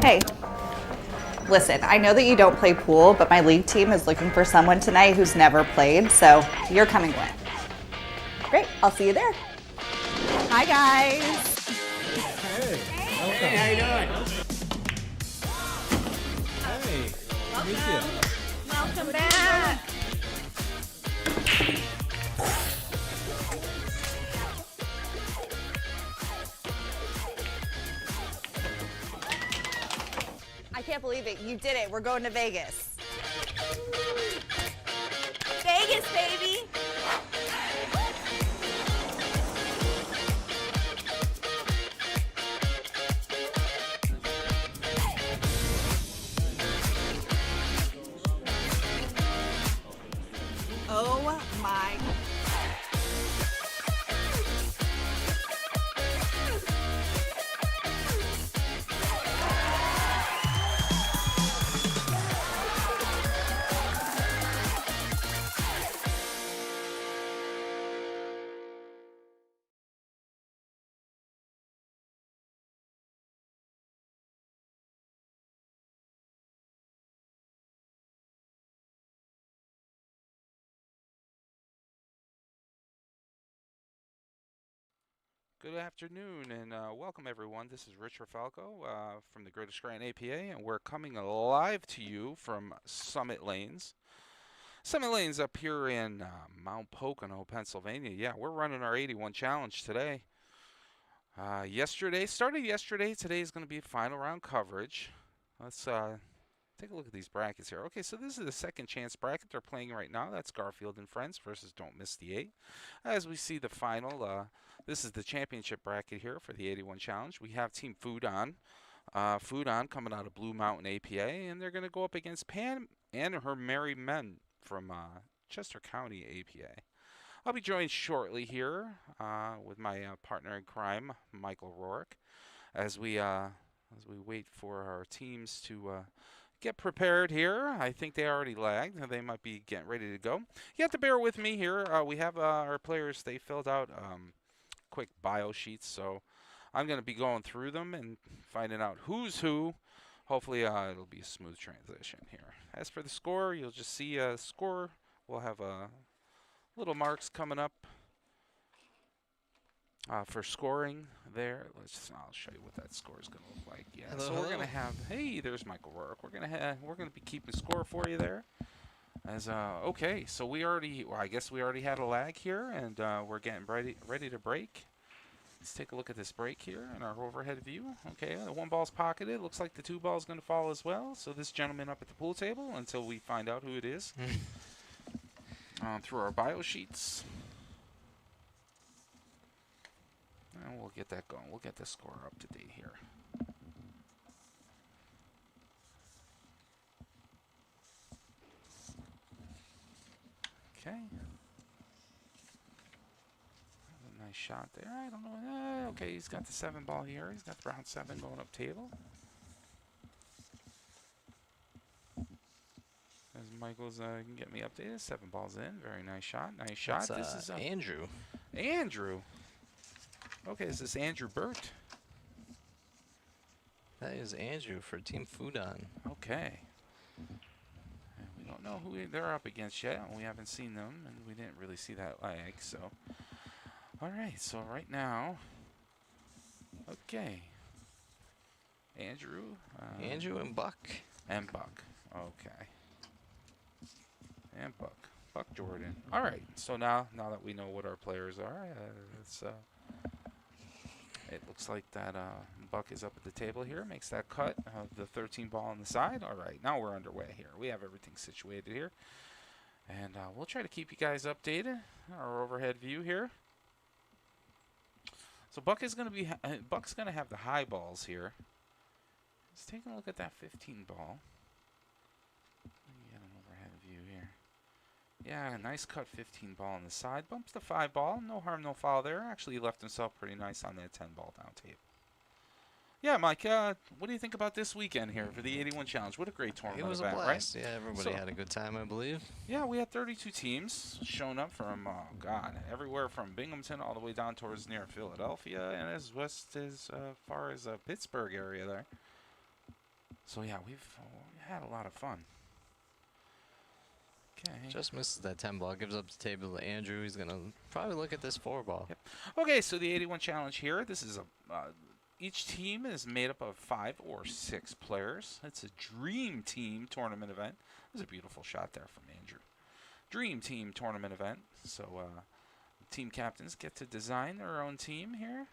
Hey, listen, I know that you don't play pool, but my league team is looking for someone tonight who's never played, so you're coming with. Great, I'll see you there. Hi, guys. Hey, welcome. Hey, how you doing? Hey, Welcome. meet you. Welcome back. I can't believe it. You did it. We're going to Vegas. Vegas, baby. Oh my. Good afternoon and welcome everyone. This is Rich Rafalco from the Greater Scranton APA, and we're coming live to you from Summit Lanes. Summit Lanes up here in Mount Pocono, Pennsylvania. Yeah, we're running our 81 challenge today. Started yesterday. Today is going to be final round coverage. Let's take a look at these brackets here. Okay, so this is the second chance bracket they're playing right now. That's Garfield and Friends versus Don't Miss the 8. As we see the final, this is the championship bracket here for the 81 challenge. We have Team FUDON. FUDON coming out of Blue Mountain APA, and they're going to go up against Pam and her merry men from Chester County APA. I'll be joined shortly here with my partner in crime, Michael Rourke, as we wait for our teams to get prepared here. I think they already lagged. They might be getting ready to go. You have to bear with me here. We have our players. They filled out quick bio sheets, so I'm going to be going through them and finding out who's who. Hopefully it'll be a smooth transition here. As for the score, you'll just see a score. We'll have little marks coming up for scoring there. I'll show you what that score is going to look like. Yeah, Hello, so we're hello. going to have. Hey, there's Michael Rourke. We're going to be keeping score for you there. As okay, so I guess we already had a lag here, and we're getting ready to break. Let's take a look at this break here in our overhead view. Okay, the one ball's pocketed. Looks like the two ball's going to fall as well. So this gentleman up at the pool table until we find out who it is through our bio sheets. And we'll get that going. We'll get the score up to date here. Okay. Nice shot there. I don't know. Okay, he's got the 7 ball here. He's got the round 7 going up table. As Michael's can get me updated. 7 balls in. Very nice shot. Nice shot. That's, this is Andrew. Andrew. Okay, is this Andrew Burt? That is Andrew for Team FUDON. Okay. And we don't know who they're up against yet. We haven't seen them, and we didn't really see that lag. So, all right. So right now, okay. Andrew. Andrew and Buck. And Buck. Okay. And Buck. Buck Jordan. All right. So now that we know what our players are, it looks like that Buck is up at the table here. Makes that cut of the 13 ball on the side. All right. Now we're underway here. We have everything situated here. And we'll try to keep you guys updated. Our overhead view here. So Buck's going to have the high balls here. Let's take a look at that 15 ball. Let me get an overhead view here. Yeah, nice cut 15 ball on the side. Bumps the 5 ball. No harm, no foul there. Actually, he left himself pretty nice on that 10 ball down table. Yeah, Mike, what do you think about this weekend here for the 81 Challenge? What a great tournament It was a event, blast. right? Yeah, everybody had a good time, I believe. Yeah, we had 32 teams showing up from, everywhere from Binghamton all the way down towards near Philadelphia and as west as far as Pittsburgh area there. So yeah, we've had a lot of fun. Okay. Just misses that 10 ball. Gives up the table to Andrew. He's going to probably look at this 4 ball. Yep. Okay, so the 81 challenge here. This is each team is made up of 5 or 6 players. It's a dream team tournament event. There's a beautiful shot there from Andrew. Dream team tournament event. So team captains get to design their own team here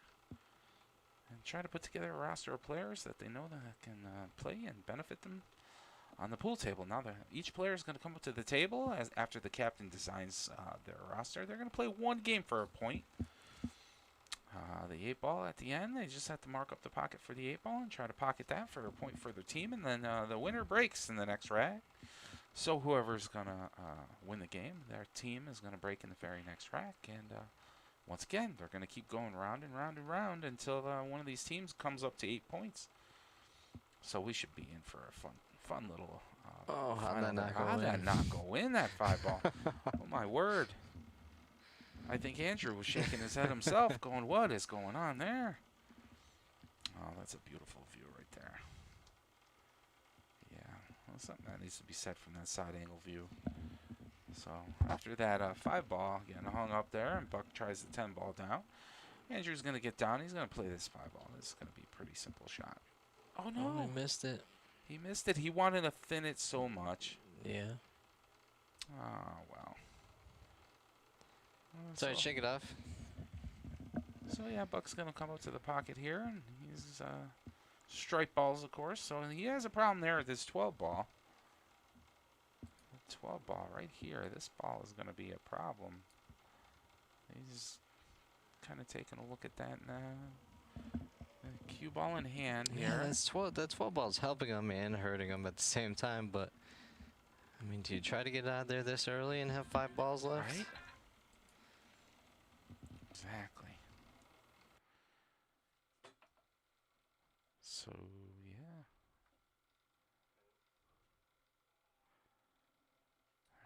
and try to put together a roster of players that they know that can play and benefit them on the pool table. Now, each player is going to come up to the table after the captain designs their roster. They're going to play 1 game for a point. The 8 ball at the end, they just have to mark up the pocket for the 8 ball and try to pocket that for a point for their team. And then the winner breaks in the next rack. So whoever's going to win the game, their team is going to break in the very next rack. And once again, they're going to keep going round and round and round until one of these teams comes up to 8 points. So we should be in for a fun little how'd that not go in? How'd that not go in, that 5 ball? Oh, my word. I think Andrew was shaking his head himself, going, what is going on there? Oh, that's a beautiful view right there. Yeah, well, something that needs to be said from that side angle view. So after that 5 ball getting hung up there, and Buck tries the 10 ball down, Andrew's going to get down. He's going to play this 5 ball. This is going to be a pretty simple shot. Oh, no. Oh, he missed it. He missed it. He wanted to thin it so much. Yeah. Oh, well. Sorry, shake it off. So, yeah, Buck's going to come up to the pocket here, and he's strike balls, of course. So he has a problem there with this 12 ball. The 12 ball right here. This ball is going to be a problem. He's kind of taking a look at that now. Cue ball in hand here. Yeah, that 12 ball's helping him and hurting him at the same time, but I mean, do you try to get out there this early and have 5 balls left? Right? Exactly. So, yeah.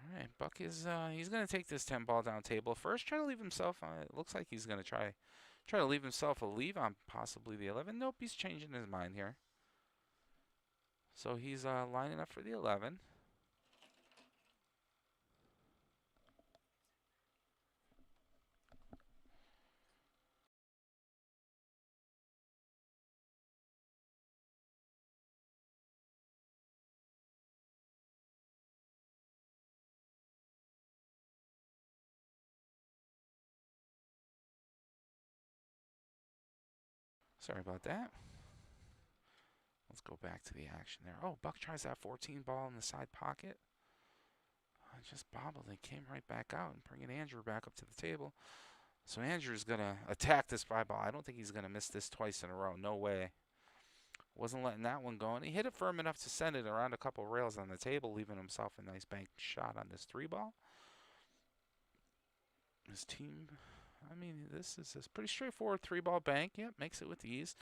All right, Buck is he's going to take this 10 ball down table first. Try to leave himself. It looks like he's going to try to leave himself a leave on possibly the 11. Nope, he's changing his mind here. So he's lining up for the 11. Sorry about that. Let's go back to the action there. Oh, Buck tries that 14 ball in the side pocket. Just bobbled and came right back out and bringing Andrew back up to the table. So Andrew's going to attack this 5 ball. I don't think he's going to miss this twice in a row. No way. Wasn't letting that one go. And he hit it firm enough to send it around a couple rails on the table, leaving himself a nice bank shot on this 3 ball. His team, I mean, this is a pretty straightforward 3 ball bank. Yep, makes it with ease.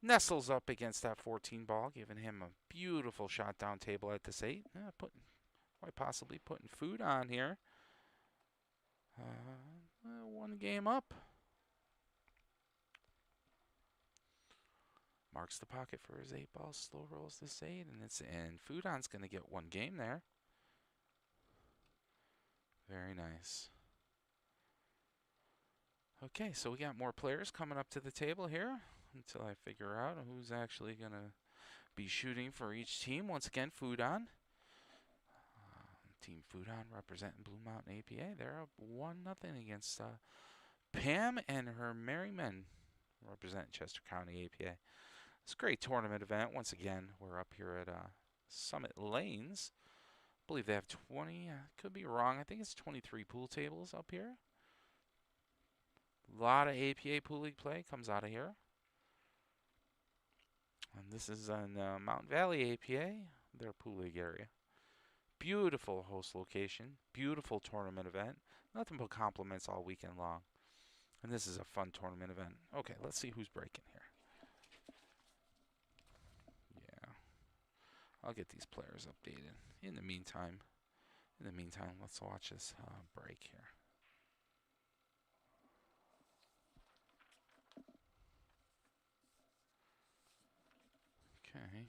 Nestles up against that 14 ball, giving him a beautiful shot down table at this 8. Quite possibly putting food on here. 1 game up. Marks the pocket for his 8 ball, slow rolls this 8, and FUDON's going to get 1 game there. Very nice. Okay, so we got more players coming up to the table here until I figure out who's actually going to be shooting for each team. Once again, FUDON. Team FUDON representing Blue Mountain APA. They're up 1-0 against Pam and her merry men representing Chester County APA. It's a great tournament event. Once again, we're up here at Summit Lanes. I believe they have 20. Could be wrong. I think it's 23 pool tables up here. A lot of APA pool league play comes out of here. And this is in Mountain Valley APA, their pool league area. Beautiful host location. Beautiful tournament event. Nothing but compliments all weekend long. And this is a fun tournament event. Okay, let's see who's breaking here. Yeah. I'll get these players updated. In the meantime, let's watch this break here. Okay.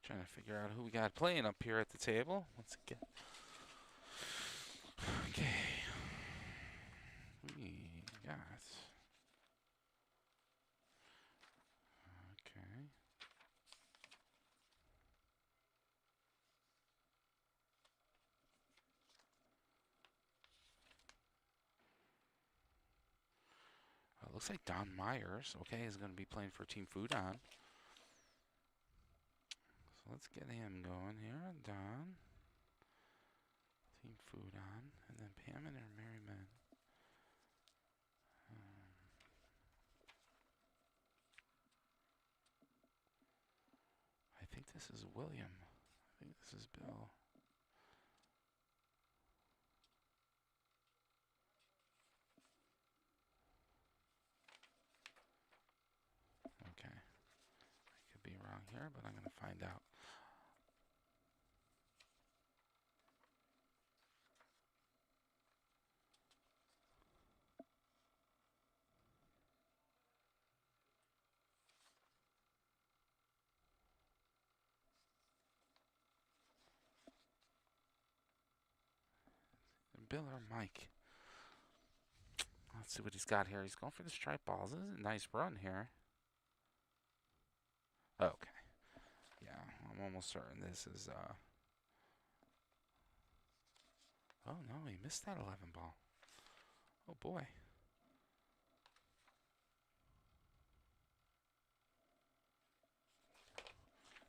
Trying to figure out who we got playing up here at the table. Let's get. Okay. We got. Okay. Looks like Don Myers, okay, is going to be playing for Team FUDON. So let's get him going here. Don. Team FUDON. And then Pam and her merry men. I think this is William. I think this is Bill. Okay. I could be wrong here, but I'm going to find out. Bill or Mike? Let's see what he's got here. He's going for the stripe balls. This is a nice run here. Okay. Yeah, I'm almost certain this is, oh no, he missed that 11 ball. Oh boy.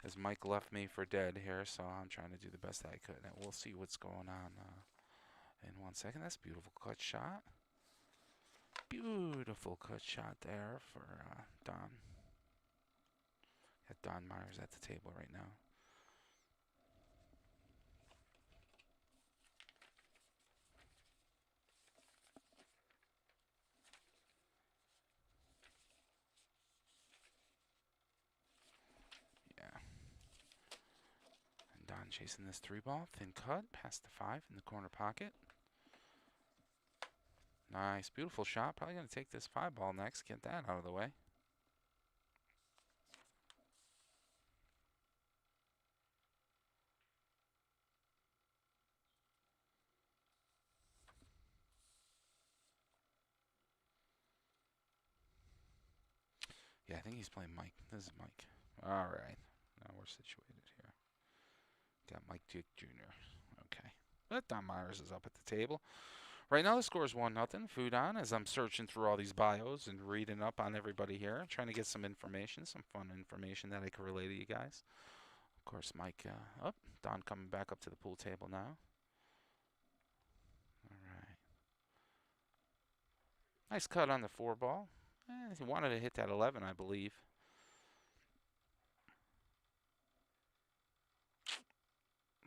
As Mike left me for dead here, so I'm trying to do the best I could. And we'll see what's going on in 1 second. That's a beautiful cut shot. Beautiful cut shot there for Don. Got Don Myers at the table right now. Yeah. And Don chasing this 3 ball. Thin cut. Past the 5 in the corner pocket. Nice. Beautiful shot. Probably going to take this 5 ball next. Get that out of the way. Yeah, I think he's playing Mike. This is Mike. All right. Now we're situated here. Got Mike Duke Jr. Okay. But Don Myers is up at the table. Right now the score is 1-0. FUDON, as I'm searching through all these bios and reading up on everybody here, trying to get some information, some fun information that I can relay to you guys. Of course, Mike up. Don coming back up to the pool table now. All right. Nice cut on the 4 ball. He wanted to hit that 11, I believe.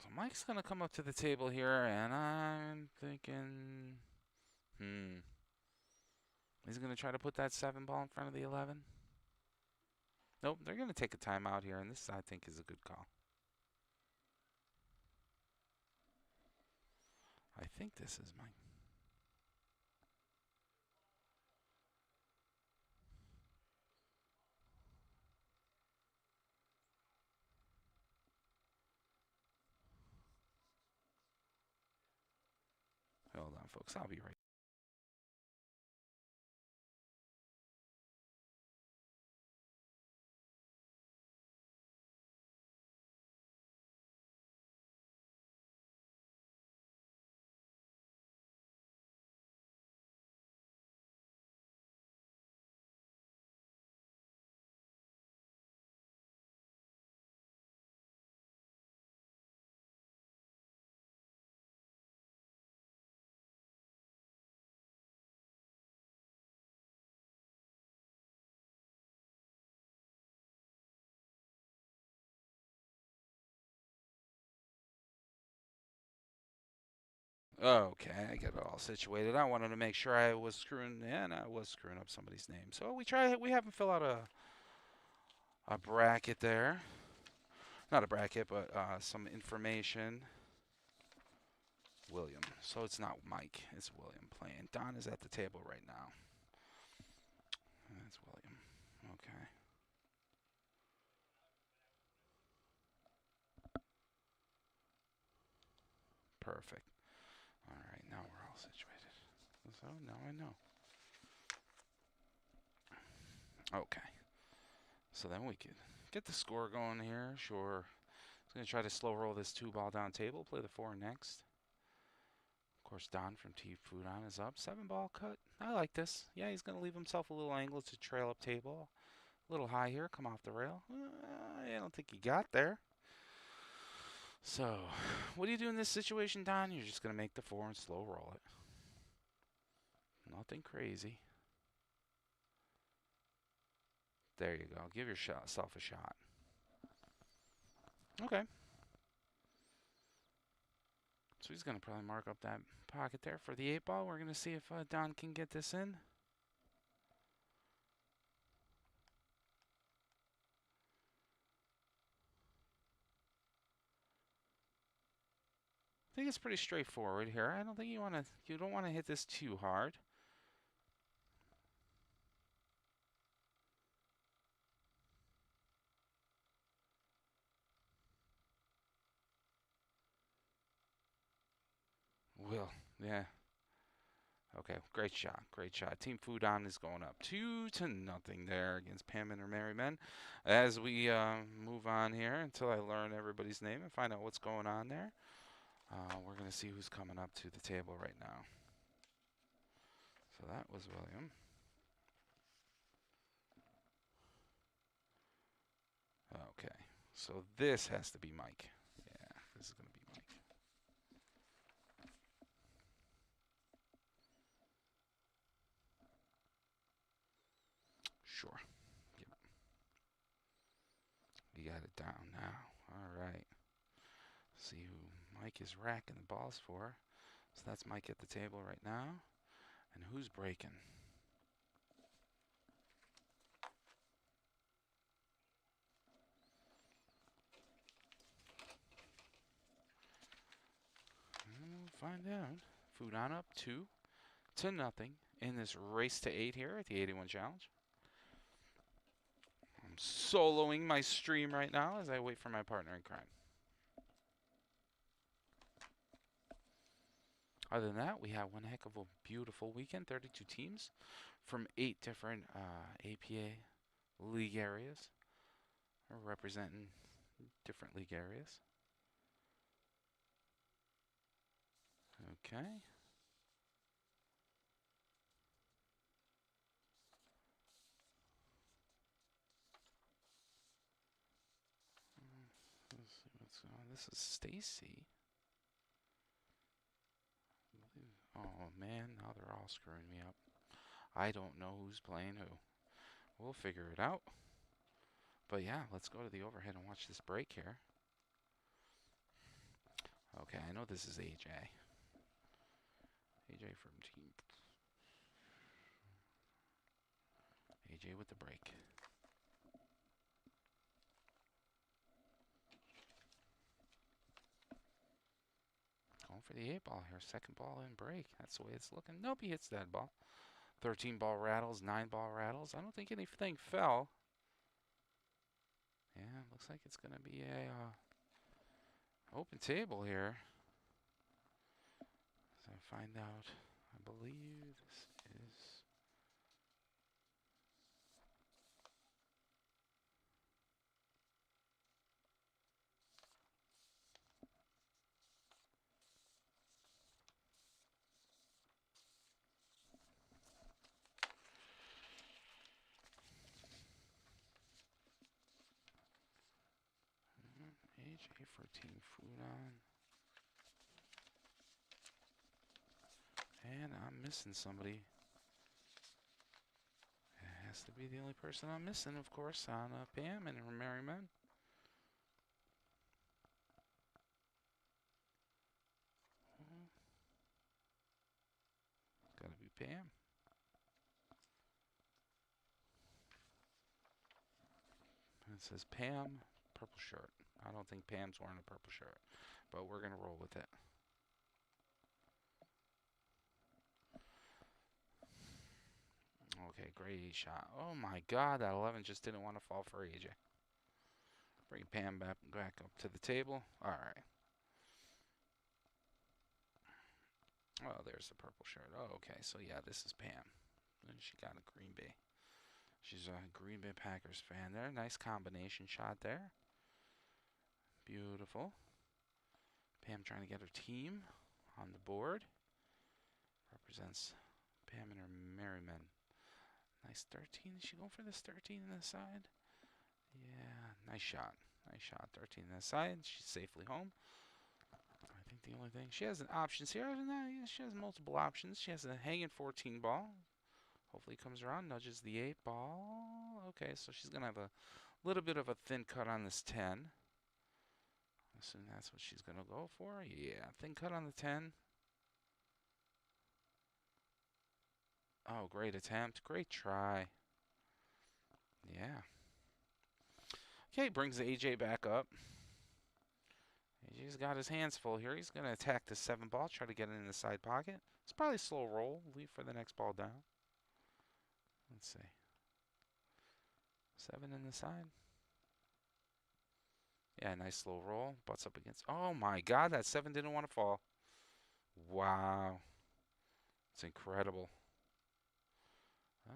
So Mike's going to come up to the table here, and I'm thinking, he's going to try to put that 7 ball in front of the 11. Nope, they're going to take a timeout here, and this, I think, is a good call. I think this is Mike. Hold on, folks. I'll be right. Okay, I got it all situated. I wanted to make sure I was screwing, and I was screwing up somebody's name. So we have him fill out a bracket there. Not a bracket, but some information. William. So it's not Mike, it's William playing. Don is at the table right now. That's William. Okay. Perfect. All right, now we're all situated. So now I know. Okay. So then we could get the score going here. Sure. He's going to try to slow roll this 2-ball down table. Play the 4 next. Of course, Don from Team FUDON is up. 7-ball cut. I like this. Yeah, he's going to leave himself a little angle to trail up table. A little high here. Come off the rail. I don't think he got there. So, what do you do in this situation, Don? You're just going to make the 4 and slow roll it. Nothing crazy. There you go. Give yourself a shot. Okay. So he's going to probably mark up that pocket there for the 8-ball. We're going to see if Don can get this in. I think it's pretty straightforward here. I don't think you don't want to hit this too hard. Will, yeah. Okay, great shot, great shot. Team FUDON is going up 2-0 there against Pam and her Merry Men. As we move on here until I learn everybody's name and find out what's going on there, we're going to see who's coming up to the table right now. So that was William. Okay, so this has to be Mike. Yeah, this is going to be Mike. Sure. Yep. You got it down now. All right. See who Mike is racking the balls for. So that's Mike at the table right now. And who's breaking? We'll find out. FUDON up 2-0 in this race to 8 here at the 81 Challenge. I'm soloing my stream right now as I wait for my partner in crime. Other than that, we have one heck of a beautiful weekend. 32 teams from 8 different APA league areas, representing different league areas. Okay. Let's see what's going on. This is Stacy. Oh man, now they're all screwing me up. I don't know who's playing who. We'll figure it out. But yeah, let's go to the overhead and watch this break here. Okay, I know this is AJ. AJ from team. AJ with the break. Going for the 8-ball here. 2nd ball in break. That's the way it's looking. Nope, he hits that ball. 13-ball rattles, 9-ball rattles. I don't think anything fell. Yeah, looks like it's going to be a open table here. As I find out, I believe this is... AJ for Team FUDON. And I'm missing somebody. It has to be the only person I'm missing, of course, on Pam and her Merry Men. It's got to be Pam. And it says Pam, purple shirt. I don't think Pam's wearing a purple shirt, but we're going to roll with it. Okay, great shot. Oh my God, that 11 just didn't want to fall for AJ. Bring Pam back up to the table. All right. Oh, there's the purple shirt. Oh, okay. So yeah, this is Pam. And she got a Green Bay. She's a Green Bay Packers fan there. Nice combination shot there. Beautiful. Pam trying to get her team on the board. Represents Pam and her Merrymen. Nice 13. Is she going for this 13 on the side? Yeah, nice shot. Nice shot. 13 on the side. She's safely home. I think the only thing she has options here. She has multiple options. She has a hanging 14 ball. Hopefully comes around, nudges the 8 ball. Okay, so she's gonna have a little bit of a thin cut on this 10. I assume that's what she's gonna go for. Yeah, thin cut on the 10. Oh, great attempt. Great try. Yeah. Okay, brings the AJ back up. AJ's got his hands full here. He's going to attack the 7 ball, try to get it in the side pocket. It's probably a slow roll. Leave for the next ball down. Let's see. 7 in the side. Yeah, nice slow roll. Butts up against. Oh my God, that 7 didn't want to fall. Wow. It's incredible.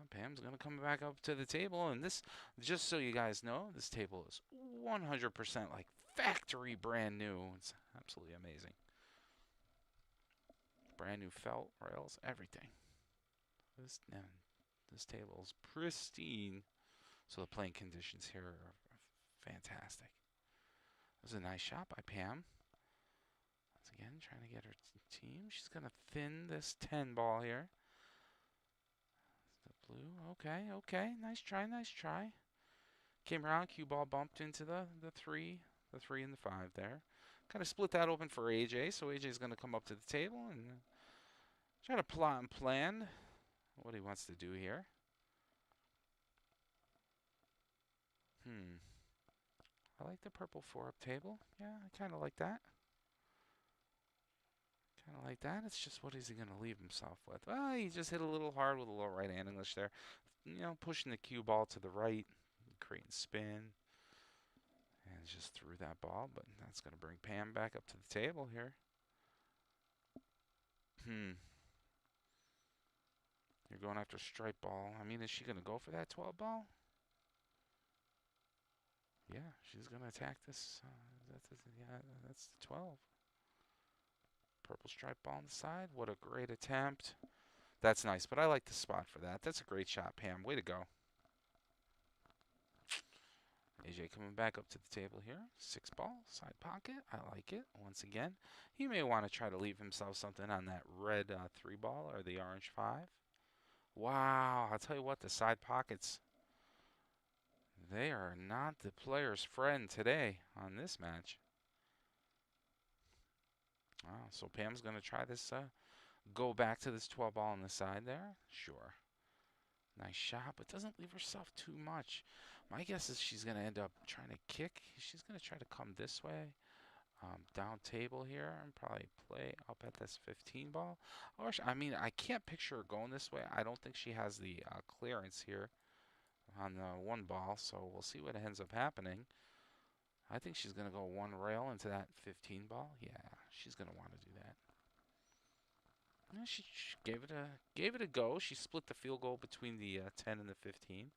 Pam's going to come back up to the table. And this, just so you guys know, this table is 100% like factory brand new. It's absolutely amazing. Brand new felt, rails, everything. This table is pristine. So the playing conditions here are fantastic. This is a nice shot by Pam. Once again, trying to get her team. She's going to thin this 10 ball here. The blue. Okay, okay. Nice try, nice try. Came around, cue ball bumped into the 3 and the 5 there. Kind of split that open for AJ. So AJ is going to come up to the table and try to plot and plan what he wants to do here. I like the purple 4-up table. Yeah, I kind of like that. Kind of like that. It's just what is he going to leave himself with? Well, he just hit a little hard with a little right-hand English there. You know, pushing the cue ball to the right, creating spin. And just threw that ball, but that's going to bring Pam back up to the table here. You're going after stripe ball. I mean, is she going to go for that 12 ball? Yeah, she's going to attack this. That's the 12. Purple stripe ball on the side. What a great attempt. That's nice, but I like the spot for that. That's a great shot, Pam. Way to go. AJ coming back up to the table here. 6 ball, side pocket. I like it. Once again, he may want to try to leave himself something on that red 3 ball or the orange 5. Wow, I'll tell you what, the side pockets, they are not the player's friend today on this match. Wow, so Pam's going to try this, go back to this 12 ball on the side there. Sure. Nice shot, but doesn't leave herself too much. My guess is she's going to end up trying to kick. She's going to try to come this way, down table here, and probably play up at this 15 ball. Or I mean, I can't picture her going this way. I don't think she has the clearance here on the 1 ball, so we'll see what ends up happening. I think she's going to go 1 rail into that 15 ball. Yeah, she's going to want to do that. Yeah, she gave it a go. She split the field goal between the 10 and the 15.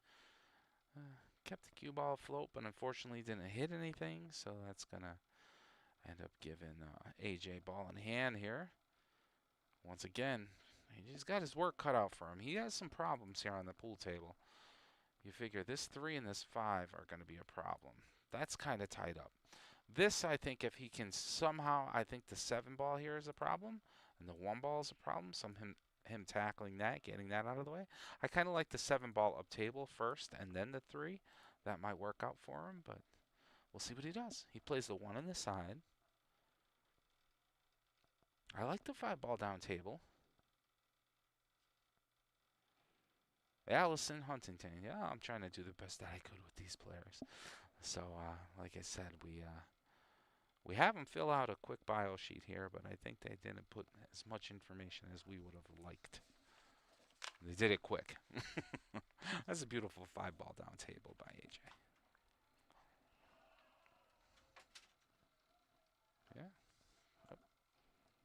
Kept the cue ball afloat, but unfortunately didn't hit anything. So that's going to end up giving AJ ball in hand here. Once again, he's got his work cut out for him. He has some problems here on the pool table. You figure this 3 and this 5 are going to be a problem. That's kind of tied up. This, I think, if he can somehow, I think the 7 ball here is a problem, and the 1 ball is a problem. Him tackling that, getting that out of the way. I kind of like the 7 ball up table first, and then the 3. That might work out for him, but we'll see what he does. He plays the 1 on the side. I like the 5 ball down table. Allison Huntington. Yeah, I'm trying to do the best that I could with these players. So, like I said, we have them fill out a quick bio sheet here, but I think they didn't put as much information as we would have liked. They did it quick. That's a beautiful 5 ball down table by AJ. Yeah. Oh,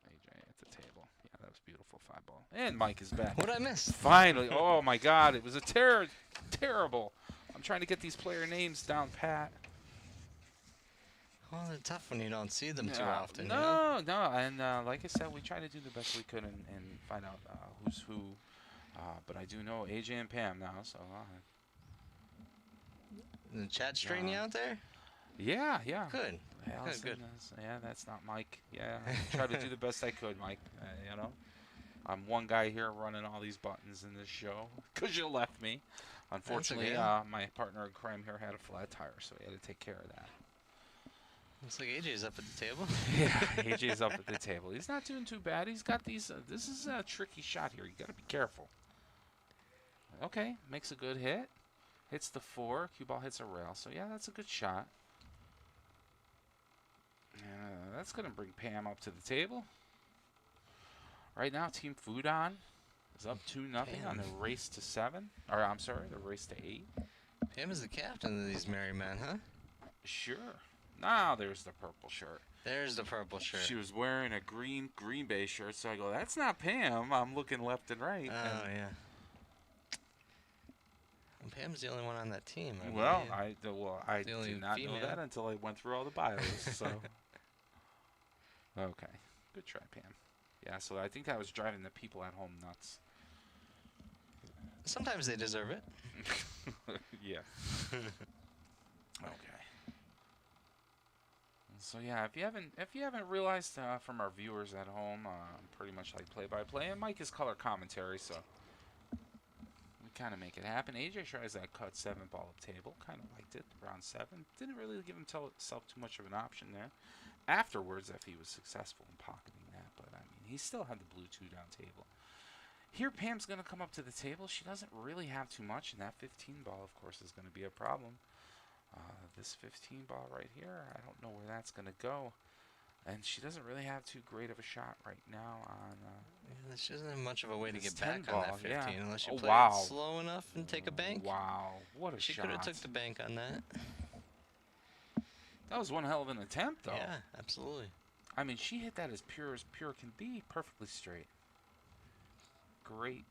AJ at the table. Yeah, that was beautiful 5-ball. And Mike is back. What'd I miss? Finally. Oh, my God. It was a terrible. I'm trying to get these player names down pat. Well, they're tough when you don't see them too often. No, no. And like I said, we try to do the best we could and find out who's who. But I do know AJ and Pam now, so. The chat string you out there? Yeah. Good. Allison Good. Yeah, that's not Mike. Yeah, I tried to do the best I could, Mike. You know, I'm one guy here running all these buttons in this show because you left me. Unfortunately, okay. my partner in crime here had a flat tire, so we had to take care of that. Looks like AJ's up at the table. Yeah, AJ's up at the table. He's not doing too bad. He's got these. This is a tricky shot here. You got to be careful. Okay, makes a good hit. Hits the 4. Cue ball hits a rail. So yeah, that's a good shot. That's going to bring Pam up to the table. Right now, Team FUDON is up 2-0 on the race to 7. Or I'm sorry, the race to 8. Pam is the captain of these merry men, huh? Sure. Now there's the purple shirt. There's the purple shirt. She was wearing a Green Bay shirt, so I go, that's not Pam. I'm looking left and right. Oh, yeah. And Pam's the only one on that team. I The only did not know female. that until I went through all the bios. So, okay, good try, Pam. Yeah, so I think that was driving the people at home nuts. Sometimes they deserve it. Yeah. Okay. So yeah, if you haven't realized from our viewers at home, pretty much like play-by-play, and Mike is color commentary, so. Kind of make it happen. AJ tries that cut 7-ball up table. Kind of liked it. Round 7. Didn't really give himself too much of an option there. Afterwards, if he was successful in pocketing that. But, I mean, he still had the blue 2 down table. Here, Pam's going to come up to the table. She doesn't really have too much. And that 15-ball, of course, is going to be a problem. This 15-ball right here, I don't know where that's going to go. And she doesn't really have too great of a shot right now on... Yeah, she doesn't have much of a way to get back ball, on that 15 unless you play wow. it slow enough and take a bank. Wow, what a shot. She could have took the bank on that. That was one hell of an attempt, though. Yeah, absolutely. I mean, she hit that as pure can be, perfectly straight. Great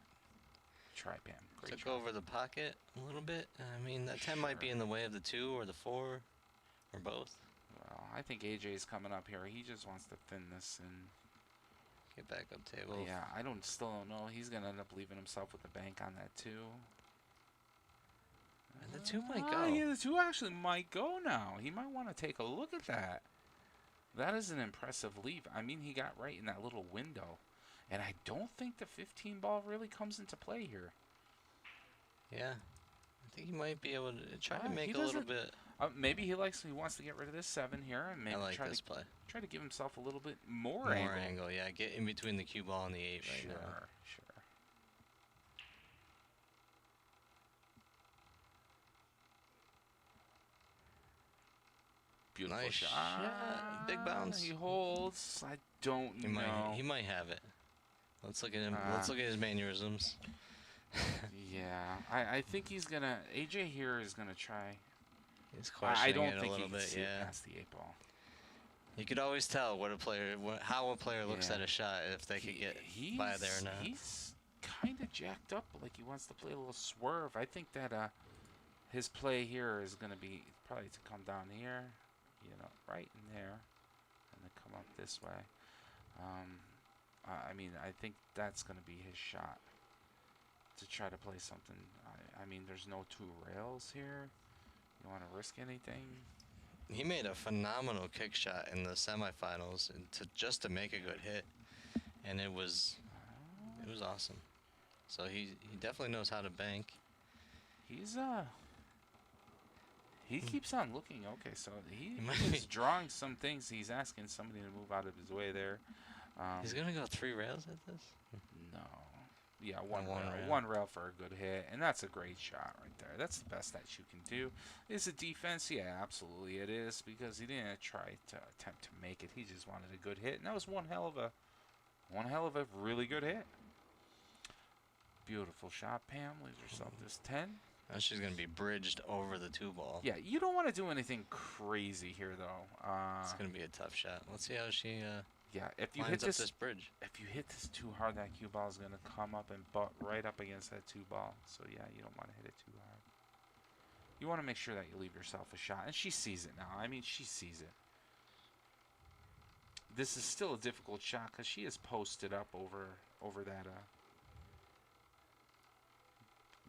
try, Pam. Great Took try. over the pocket a little bit. I mean, that 10 might be in the way of the 2 or the 4 or both. Well, I think AJ's coming up here. He just wants to thin this and get back up table. Yeah, still don't know. He's gonna end up leaving himself with the bank on that 2. And the 2 might go. Yeah, the 2 actually might go now. He might want to take a look at that. That is an impressive leave. I mean, he got right in that little window. And I don't think the 15-ball really comes into play here. Yeah. I think he might be able to try to make a little bit. Maybe he wants to get rid of this 7 here and maybe I like this play. Try to give himself a little bit more angle. Yeah, get in between the cue ball and the 8 right now. Sure. Beautiful nice shot. Big bounce. He holds. I don't know. He might have it. Let's look at him. Let's look at his mannerisms. Yeah, I think he's gonna. AJ here is gonna try. He's questioning it a little bit. Yeah. Past the 8-ball. You could always tell how a player looks at a shot if they could get by there or not. He's kind of jacked up, like he wants to play a little swerve. I think that his play here is gonna be probably to come down here, right in there, and then come up this way. I mean, I think that's gonna be his shot to try to play something. I mean, there's no 2 rails here. You want to risk anything? He made a phenomenal kick shot in the semifinals just to make a good hit, and it was awesome. So he definitely knows how to bank. He keeps on looking. Okay, so he's drawing some things. He's asking somebody to move out of his way there. He's gonna go 3 rails at this? No. Yeah, one rail for a good hit, and that's a great shot right there. That's the best that you can do. Is it defense? Yeah, absolutely it is, because he didn't try to attempt to make it. He just wanted a good hit, and that was one hell of a really good hit. Beautiful shot, Pam. Leaves herself this 10. Now she's gonna be bridged over the 2-ball. Yeah, you don't want to do anything crazy here, though. It's gonna be a tough shot. Let's see how she Yeah, if you lines hit up this bridge. if you hit this too hard, that cue ball is going to come up and butt right up against that 2 ball. So yeah, you don't want to hit it too hard. You want to make sure that you leave yourself a shot. And she sees it now. I mean, she sees it. This is still a difficult shot because she is posted up over that.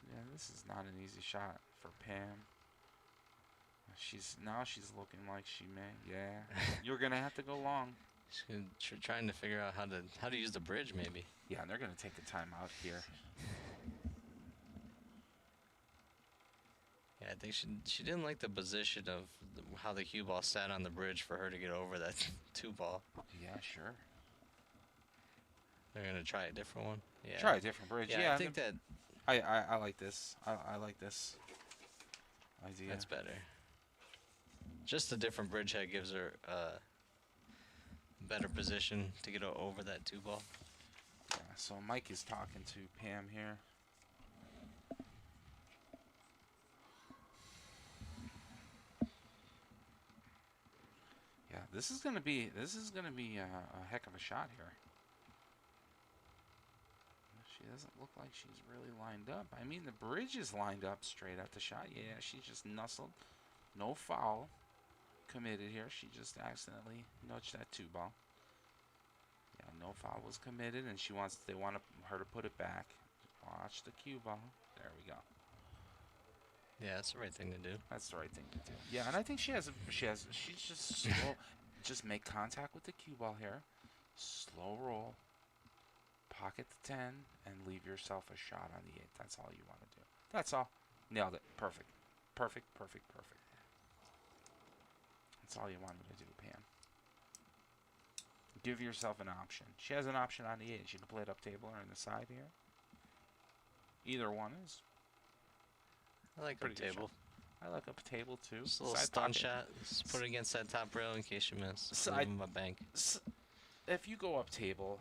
Yeah, this is not an easy shot for Pam. She's looking like she may. Yeah, you're gonna have to go long. She's trying to figure out how to use the bridge, maybe. Yeah, and they're gonna take a timeout here. Yeah, I think she didn't like the position of how the cue ball sat on the bridge for her to get over that 2 ball. Yeah, sure. They're gonna try a different one. Yeah. Try a different bridge. Yeah, Yeah, I think that I like this. I like this idea. that's better. Just a different bridge head gives her better position to get over that 2 ball. Yeah, so Mike is talking to Pam here. Yeah, this is gonna be a heck of a shot here. She doesn't look like she's really lined up. I mean, the bridge is lined up straight at the shot. Yeah, she just nuzzled. No foul committed here. She just accidentally nudged that 2 ball. Yeah, no foul was committed, and they want her to put it back. Watch the cue ball. There we go. Yeah, that's the right thing to do. That's the right thing to do. Yeah, and I think she's just slow. Just make contact with the cue ball here. Slow roll. Pocket the 10 and leave yourself a shot on the 8. That's all you want to do. That's all. Nailed it. Perfect. Perfect, perfect, perfect. That's all you wanted to do, Pam. Give yourself an option. She has an option on the 8. She can play it up table or on the side here. Either one is I like up table. I like up table too. Just a little Side stun pocket. shot. Just put it against that top rail in case you miss. Side- Leave 'em a bank. If you go up table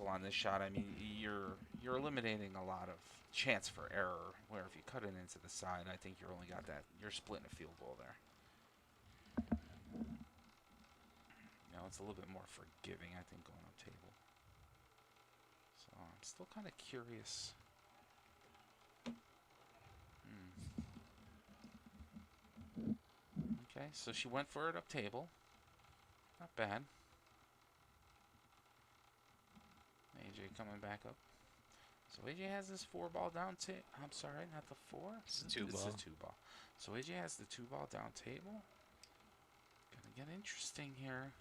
on this shot, I mean you're eliminating a lot of chance for error. Where if you cut it into the side, I think you're splitting a field goal there. It's a little bit more forgiving, I think, going up table. So I'm still kind of curious. Okay, so she went for it up table. Not bad. AJ coming back up. So AJ has this 4 ball down table. I'm sorry, not the 4. It's a 2 ball. It's a 2 ball. So AJ has the 2 ball down table. Gonna get interesting here.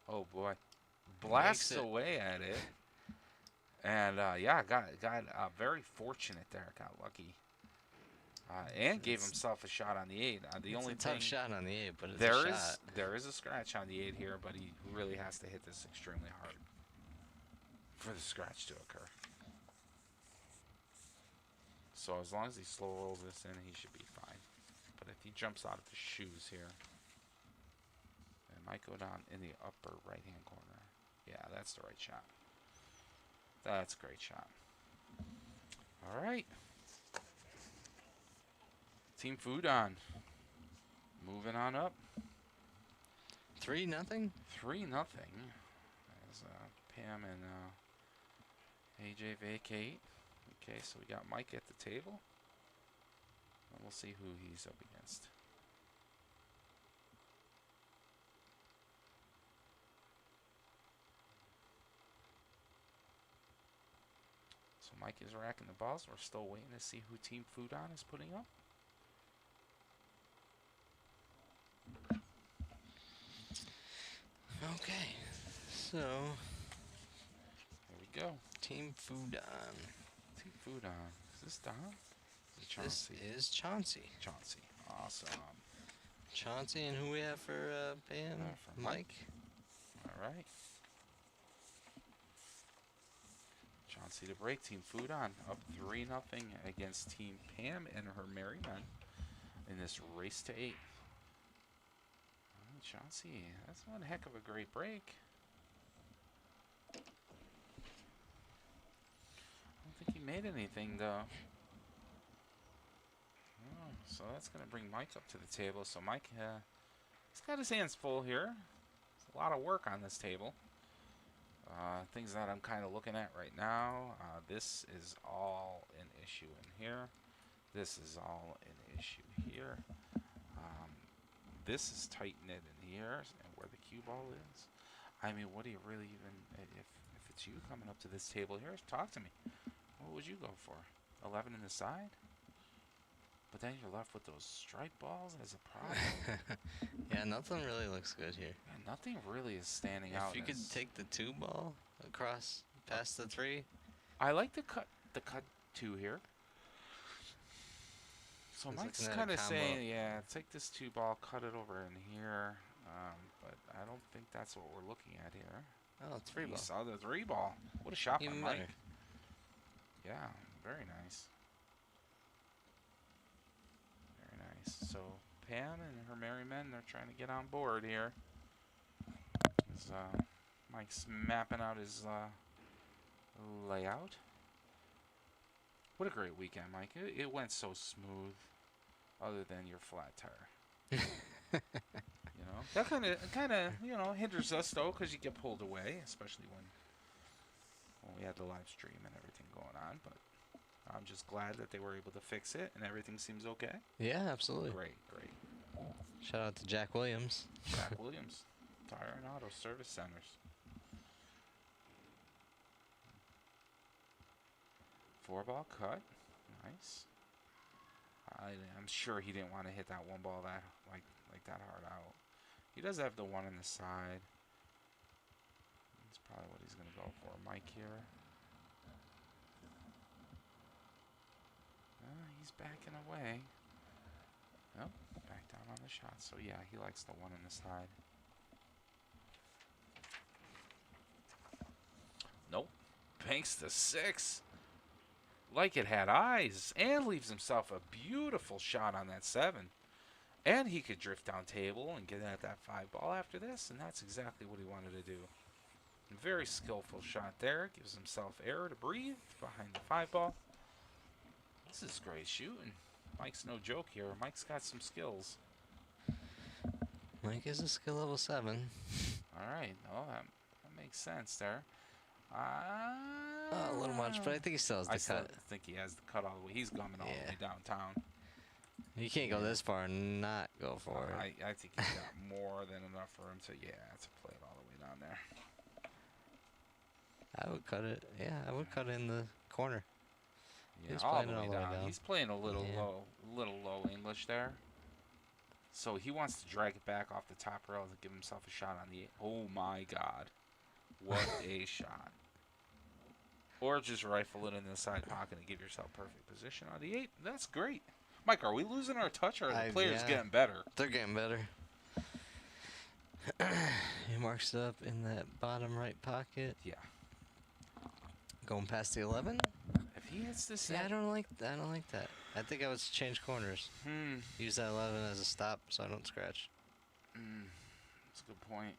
Oh boy, blasts away at it. And yeah, got very fortunate there. Got lucky. And gave himself a shot on the 8. The only tough thing, shot on the 8, but it's a shot. There is a scratch on the 8 here, but he really has to hit this extremely hard for the scratch to occur. So as long as he slow rolls this in, he should be fine. But if he jumps out of his shoes here, it might go down in the upper right-hand corner. Yeah, that's the right shot. That's a great shot. All right. Team FUDON moving on up. 3-0. 3-0. As Pam and AJ vacate. Okay, so we got Mike at the table. And we'll see who he's up against. So Mike is racking the balls. We're still waiting to see who Team FUDON is putting up. Okay, so Here we go. Team FUDON. Team FUDON. Is this Don? This Chauncey. is Chauncey. Chauncey. Awesome. Chauncey, and who we have for Pam? For Mike. All right. Chauncey to break. Team FUDON up 3-0 against Team Pam and her merry men in this race to 8. Chauncey, that's one heck of a great break. I don't think he made anything, though. Oh, so that's going to bring Mike up to the table. So Mike He's got his hands full here. There's a lot of work on this table. Things that I'm kind of looking at right now. This is all an issue in here. This is all an issue here. This is tight knit in here, and where the cue ball is. I mean, what do you really even, if it's you coming up to this table here, talk to me. What would you go for? 11 in the side? But then you're left with those strike balls as a problem. Yeah, nothing really looks good here. Yeah, nothing really is standing out. If you could take the 2 ball across past the 3. I like the cut 2 here. So It's Mike's looking at a kind of combo. saying, yeah, take this 2 ball, cut it over in here. But I don't think that's what we're looking at here. Oh, 3 You ball. saw the 3 ball. What a shot by Even Mike. better. Yeah, very nice. Very nice. So Pam and her merry men, they're trying to get on board here. As, Mike's mapping out his layout. What a great weekend, Mike. It went so smooth, other than your flat tire. You know, that kind of hinders us though, because you get pulled away, especially when we had the live stream and everything going on. But I'm just glad that they were able to fix it and everything seems okay. Yeah, absolutely. Great. Shout out to Jack Williams. Jack Williams, Tire and Auto Service Centers. 4 ball cut, nice. I'm sure he didn't want to hit that 1 ball that like that hard out. He does have the 1 on the side. That's probably what he's gonna go for. Mike here. He's backing away. Nope, back down on the shot. So yeah, he likes the 1 on the side. Nope, banks the 6. Like it had eyes, and leaves himself a beautiful shot on that 7. And he could drift down table and get at that 5 ball after this, and that's exactly what he wanted to do. Very skillful shot there. Gives himself air to breathe behind the 5 ball. This is great shooting. Mike's no joke here. Mike's got some skills. Mike is a skill level 7. All right. Oh, that makes sense there. A little much, but I think he still has the I still cut. think he has the cut all the way. He's coming all the way downtown. You can't go this far and not go for it. I think he's got more than enough for him to play it all the way down there. I would cut it. Yeah, I would cut it in the corner. Yeah, He's all playing the it way all the way down. down. He's playing a little Yeah. low English there. So he wants to drag it back off the top rail to give himself a shot on the 8. Oh my God. What a shot. Or just rifle it in the side pocket and give yourself perfect position on the 8. That's great. Mike, are we losing our touch or are the players getting better? They're getting better. He marks it up in that bottom right pocket. Yeah. Going past the 11. If he hits this, See, I don't like that. I think I would change corners. Use that 11 as a stop so I don't scratch. That's a good point.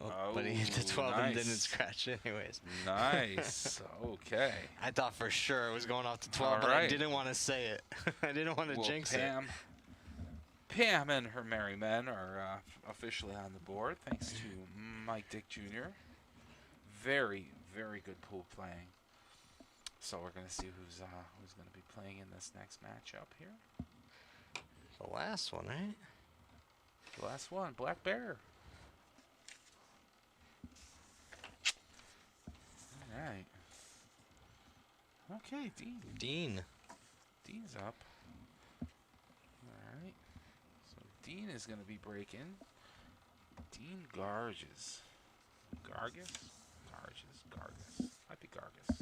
Oh, but he hit the 12 and didn't nice. Scratch anyways. Nice. Okay. I thought for sure it was going off the 12, All but I right. didn't want to say it. I didn't want to jinx it. Pam and her merry men are officially on the board, thanks to Mike Dick Jr. Very, very good pool playing. So we're gonna see who's gonna be playing in this next matchup here. The last one, right? The last one, Black Bear. All right. Okay, Dean. Dean's up. All right. So Dean is going to be breaking. Dean Garges. Gargus? Gargus. Might be Gargus.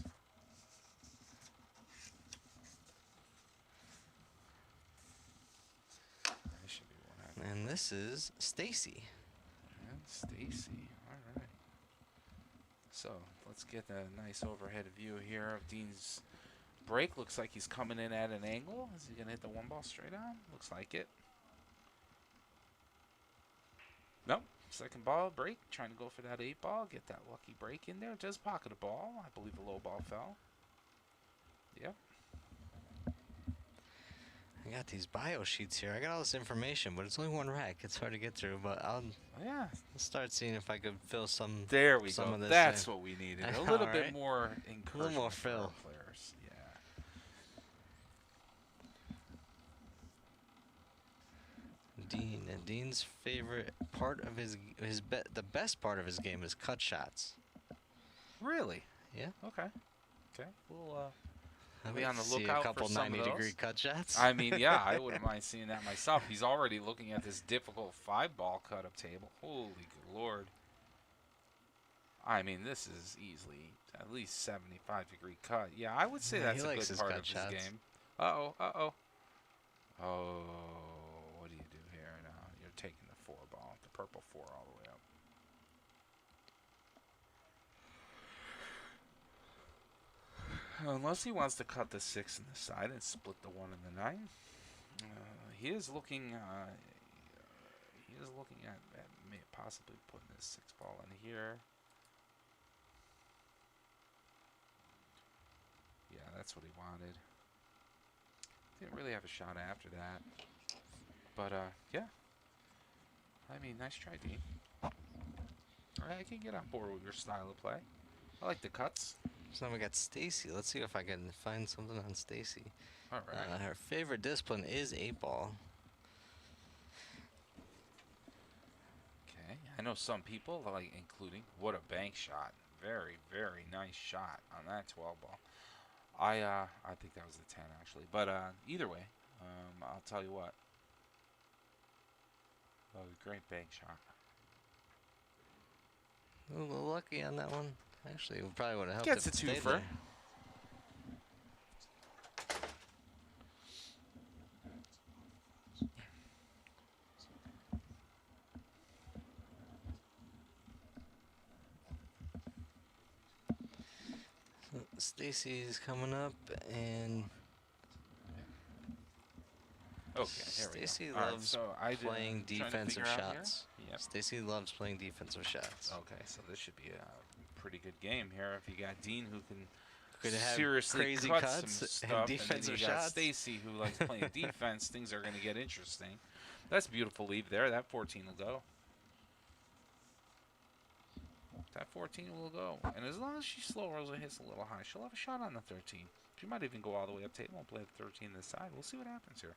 This should be one. And this is Stacy. And Stacy. All right. So let's get a nice overhead view here of Dean's break. Looks like he's coming in at an angle. Is he going to hit the 1 ball straight on? Looks like it. Nope. Second ball break. Trying to go for that 8 ball. Get that lucky break in there. Does pocket a ball. I believe a low ball fell. Yep. I got these bio sheets here. I got all this information, but it's only one rack. It's hard to get through, but I'll Yeah. start seeing if I could fill some. There we some go. of this That's in. what we needed. I A know, little bit right? more encouragement more for our fill. players. Yeah. Dean, and Dean's favorite part of the best part of his game is cut shots. Really? Yeah. Okay. Okay. We'll I'd be like on the to see lookout a couple for some of 90-degree those. cut shots. I mean, yeah, I wouldn't mind seeing that myself. He's already looking at this difficult 5-ball cut-up table. Holy good Lord. I mean, this is easily at least 75-degree cut. Yeah, I would say Yeah, that's he a likes good his part cut of his shots. game. Uh-oh, uh-oh. Oh, what do you do here now? You're taking the 4-ball, the purple 4 all the way up. Unless he wants to cut the 6 in the side and split the 1 and the 9. He is looking at possibly putting this 6-ball in here. Yeah, that's what he wanted. Didn't really have a shot after that. But, yeah. I mean, nice try, Dean. Alright, I can get on board with your style of play. I like the cuts. So now we got Stacy. Let's see if I can find something on Stacy. Alright. Her favorite discipline is 8-ball. Okay. I know some people like including what a bank shot. Very, very nice shot on that 12-ball. I think that was the 10 actually. But either way, I'll tell you what. That was a great bank shot. A little lucky on that one. Actually, it probably would have helped. Gets if a it stayed twofer. there. So Stacy's coming up, and Okay, there we go. Stacy All right, loves so I did- playing trying to defensive figure out here. shots. Yep. Stacy loves playing defensive shots. Okay, so this should be a pretty good game here. If you got Dean who can Could have seriously crazy cut cuts some and stuff, and then defensive you got shots. Stacy who likes playing defense, things are going to get interesting. That's a beautiful lead there. That 14 will go. That 14 will go. And as long as she slow rolls and hits a little high, she'll have a shot on the 13. She might even go all the way up table and play the 13 this side. We'll see what happens here.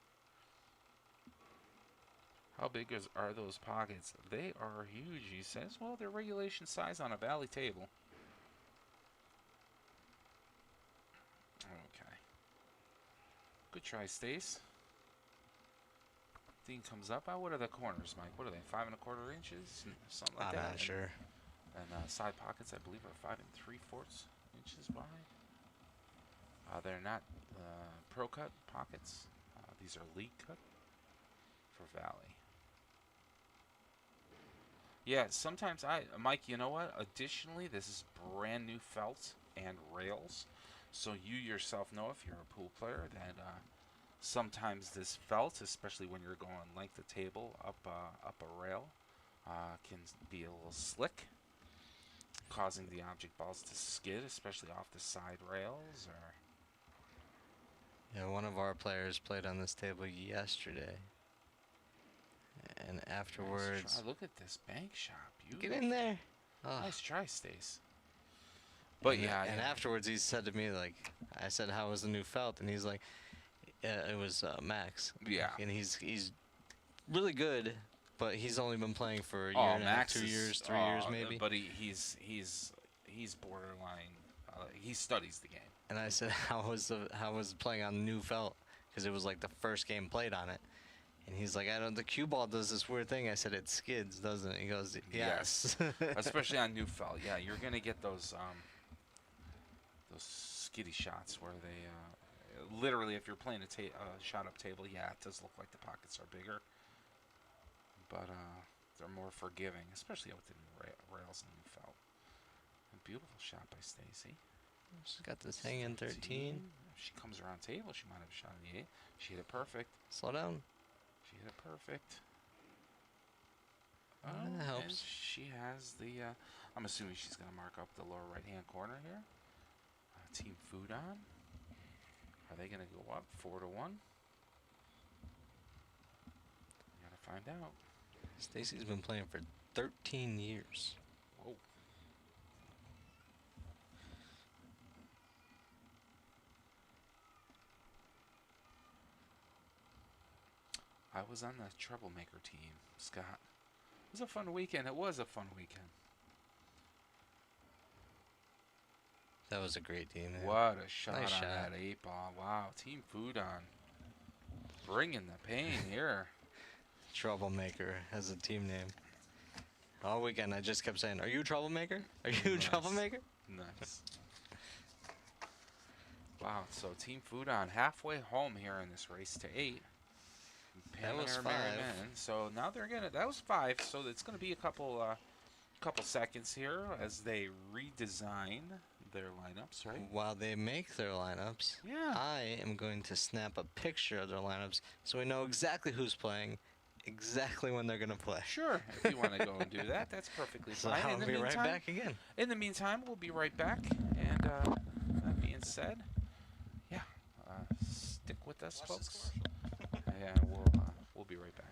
How big are those pockets? They are huge, he says. Well, they're regulation size on a valley table. Okay. Good try, Stace. Dean comes up. What are the corners, Mike? What are they, 5 1/4 inches? Something like I'm that? not sure. And side pockets, I believe, are 5 3/4 inches wide. They're not pro cut pockets. These are league cut for valley. Yeah, sometimes Mike, you know what? Additionally, this is brand new felt and rails. So you yourself know if you're a pool player that sometimes this felt, especially when you're going length of table up a rail, can be a little slick, causing the object balls to skid, especially off the side rails. Or Yeah, one of our players played on this table yesterday. And afterwards... Nice try. Look at this bank shot. Beautiful. Get in there! Oh. Nice try, Stace. But and yeah, and afterwards he said to me, like, I said, how was the new felt? And he's like, it was Max. Yeah. And he's really good, but he's only been playing for a year and a half, 2 years, 3 years maybe. But he's borderline. He studies the game. And I said, how was playing on the new felt? Because it was like the first game played on it. And he's like, the cue ball does this weird thing. I said, it skids, doesn't it? He goes, yes. Especially on new felt. Yeah, you're gonna get those skiddy shots where they literally, if you're playing a shot up table, yeah, it does look like the pockets are bigger, but they're more forgiving, especially with the new rails and new felt. A beautiful shot by Stacy. She's got this hanging 13. If she comes around table, she might have a shot in the 8. She hit it perfect. Slow down. She hit it perfect. That helps. And she has the, I'm assuming she's going to mark up the lower right-hand corner here. Team FUDON. Are they going to go up 4-1? find out. Stacy's been playing for 13 years. Whoa. I was on the troublemaker team, Scott. It was a fun weekend. It was a fun weekend. That was a great team, man. What a shot Nice on shot. that 8-ball. Wow, Team FUDON. Bringing the pain here. Troublemaker has a team name. All weekend I just kept saying, "Are you a troublemaker? Are you a Nice. troublemaker?" Nice. Wow, so Team FUDON halfway home here in this race to 8. That was Pam 5. Merriman. So now they're gonna. That was 5. So it's gonna be a couple seconds here as they redesign their lineups, right? While they make their lineups, Yeah. I am going to snap a picture of their lineups so we know exactly who's playing, exactly when they're going to play. Sure. If you want to go and do that, that's perfectly So fine. I'll be right back again. In the meantime, we'll be right back. And that being said, yeah, stick with us, folks. Yeah, we'll be right back.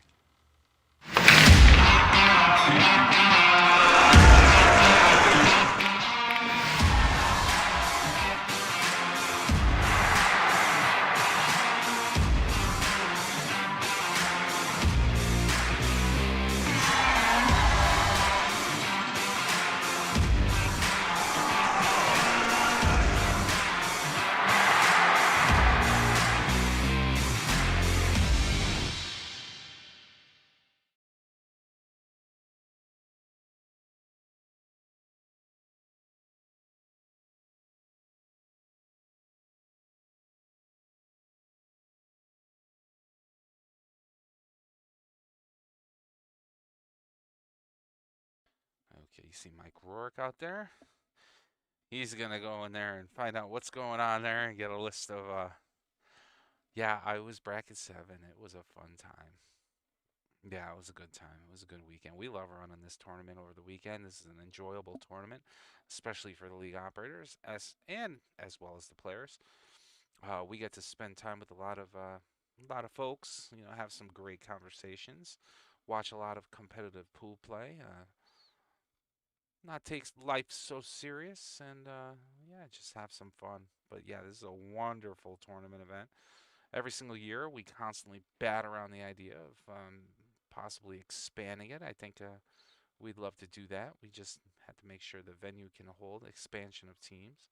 Okay, you see Mike Rourke out there? He's going to go in there and find out what's going on there and get a list of, yeah, I was bracket 7. It was a fun time. Yeah, it was a good time. It was a good weekend. We love running this tournament over the weekend. This is an enjoyable tournament, especially for the league operators as well as the players. We get to spend time with a lot of folks, you know, have some great conversations, watch a lot of competitive pool play, not take life so serious, and yeah, just have some fun. But yeah, this is a wonderful tournament event. Every single year, we constantly bat around the idea of possibly expanding it. I think we'd love to do that. We just have to make sure the venue can hold expansion of teams.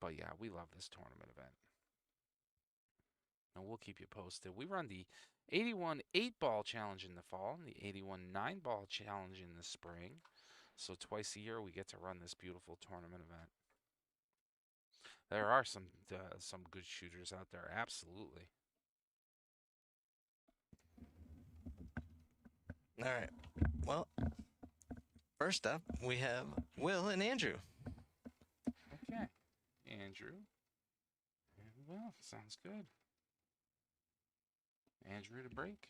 But yeah, we love this tournament event. And we'll keep you posted. We run the 81 8-ball challenge in the fall and the 81 9-ball challenge in the spring. So twice a year we get to run this beautiful tournament event. There are some good shooters out there, absolutely. All right. Well, first up we have Will and Andrew. Okay, Andrew. Well, sounds good. Andrew to break.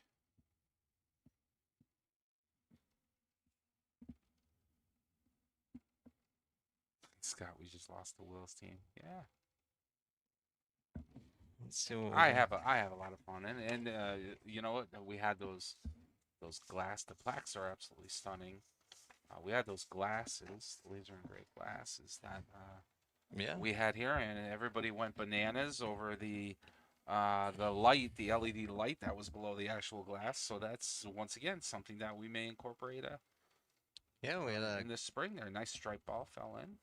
Scott, we just lost the Will's team. Yeah. Let's see what I have a lot of fun, and you know what? We had those glass. The plaques are absolutely stunning. We had those glasses, laser engraved glasses that yeah. we had here, and everybody went bananas over the light, the LED light that was below the actual glass. So that's once again something that we may incorporate. Yeah, we had in this spring. There, a nice stripe ball fell in.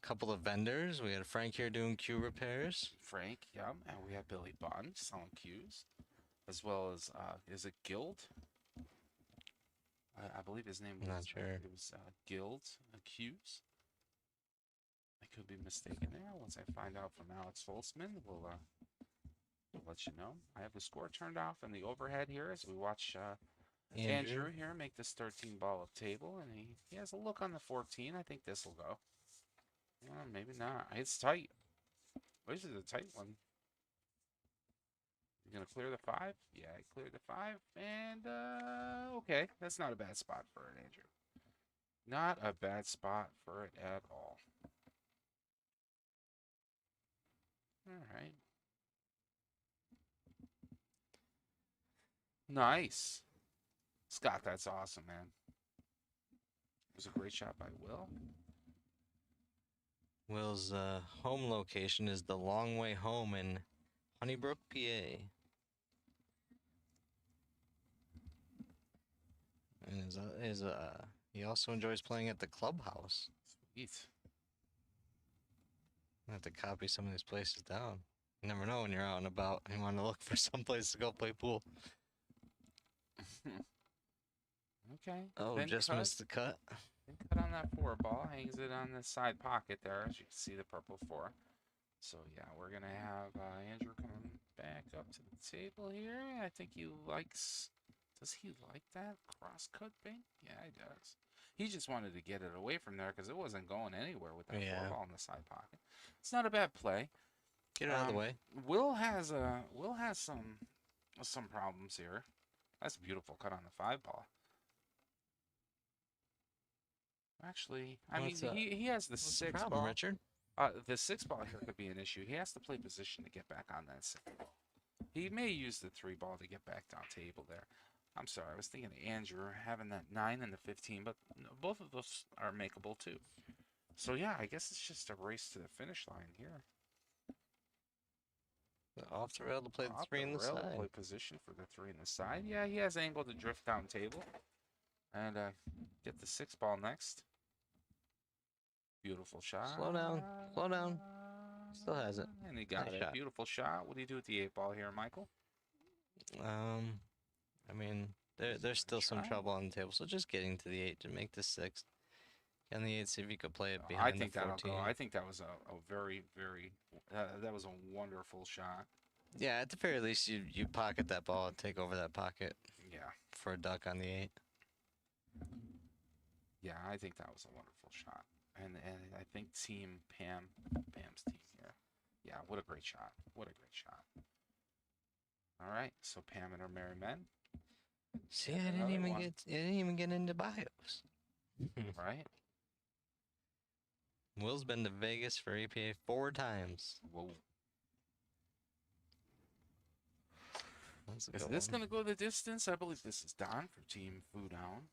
couple of vendors. We had Frank here doing cue repairs. Frank, yeah, and we have Billy Bunn selling cues, as well as is it Guild? I believe his name was. Not sure. It was Guild Cues. I could be mistaken there. Once I find out from Alex Holtzman, we'll let you know. I have the score turned off in the overhead here as we watch Andrew here make this 13-ball of table, and he has a look on the 14. I think this will go. Maybe not. It's tight. This is a tight one. You're going to clear the 5? Yeah, I cleared the 5. And, okay. That's not a bad spot for it, Andrew. Not a bad spot for it at all. All right. Nice. Scott, that's awesome, man. It was a great shot by Will. Will's home location is the Long Way Home in Honeybrook, PA. And he also enjoys playing at the clubhouse. Sweet. I have to copy some of these places down. You never know when you're out and about and you want to look for some place to go play pool. Okay. Oh, Then just cut. missed the cut. Then cut on that 4 ball. Hangs it on the side pocket there, as you can see the purple 4. So yeah, we're gonna have Andrew coming back up to the table here. I think he likes. Does he like that cross cut bait? Yeah, he does. He just wanted to get it away from there because it wasn't going anywhere with that 4 ball in the side pocket. It's not a bad play. Get it out of the way. Will has some problems here. That's a beautiful cut on the 5 ball. Actually, I mean, he has the 6 problem, ball. Richard? The 6 ball here could be an issue. He has to play position to get back on that 6 ball. He may use the 3 ball to get back down table there. I'm sorry, I was thinking of Andrew having that 9 and the 15, but both of those are makeable too. So yeah, I guess it's just a race to the finish line here. Off the rail to play the 3 in the side. Play position for the 3 in the side. Yeah, he has angle to drift down table and get the 6 ball next. Beautiful shot. Slow down. Slow down. Still has it. And he got Nice it. shot. Beautiful shot. What do you do with the 8 ball here, Michael? I mean, there's still some trouble on the table, so just getting to the 8 to make the 6. Get on the 8, see if you could play it behind the 14. That'll go. I think that was a very, very, that was a wonderful shot. Yeah, at the very least, you pocket that ball and take over that pocket. Yeah. For a duck on the 8. Yeah, I think that was a wonderful shot. And I think Pam's team here. Yeah, what a great shot. What a great shot. All right, so Pam and her merry men. See, I didn't even get into bios. Right? Will's been to Vegas for APA 4 times. Whoa. Is this going to go the distance? I believe this is Don for Team FUDON.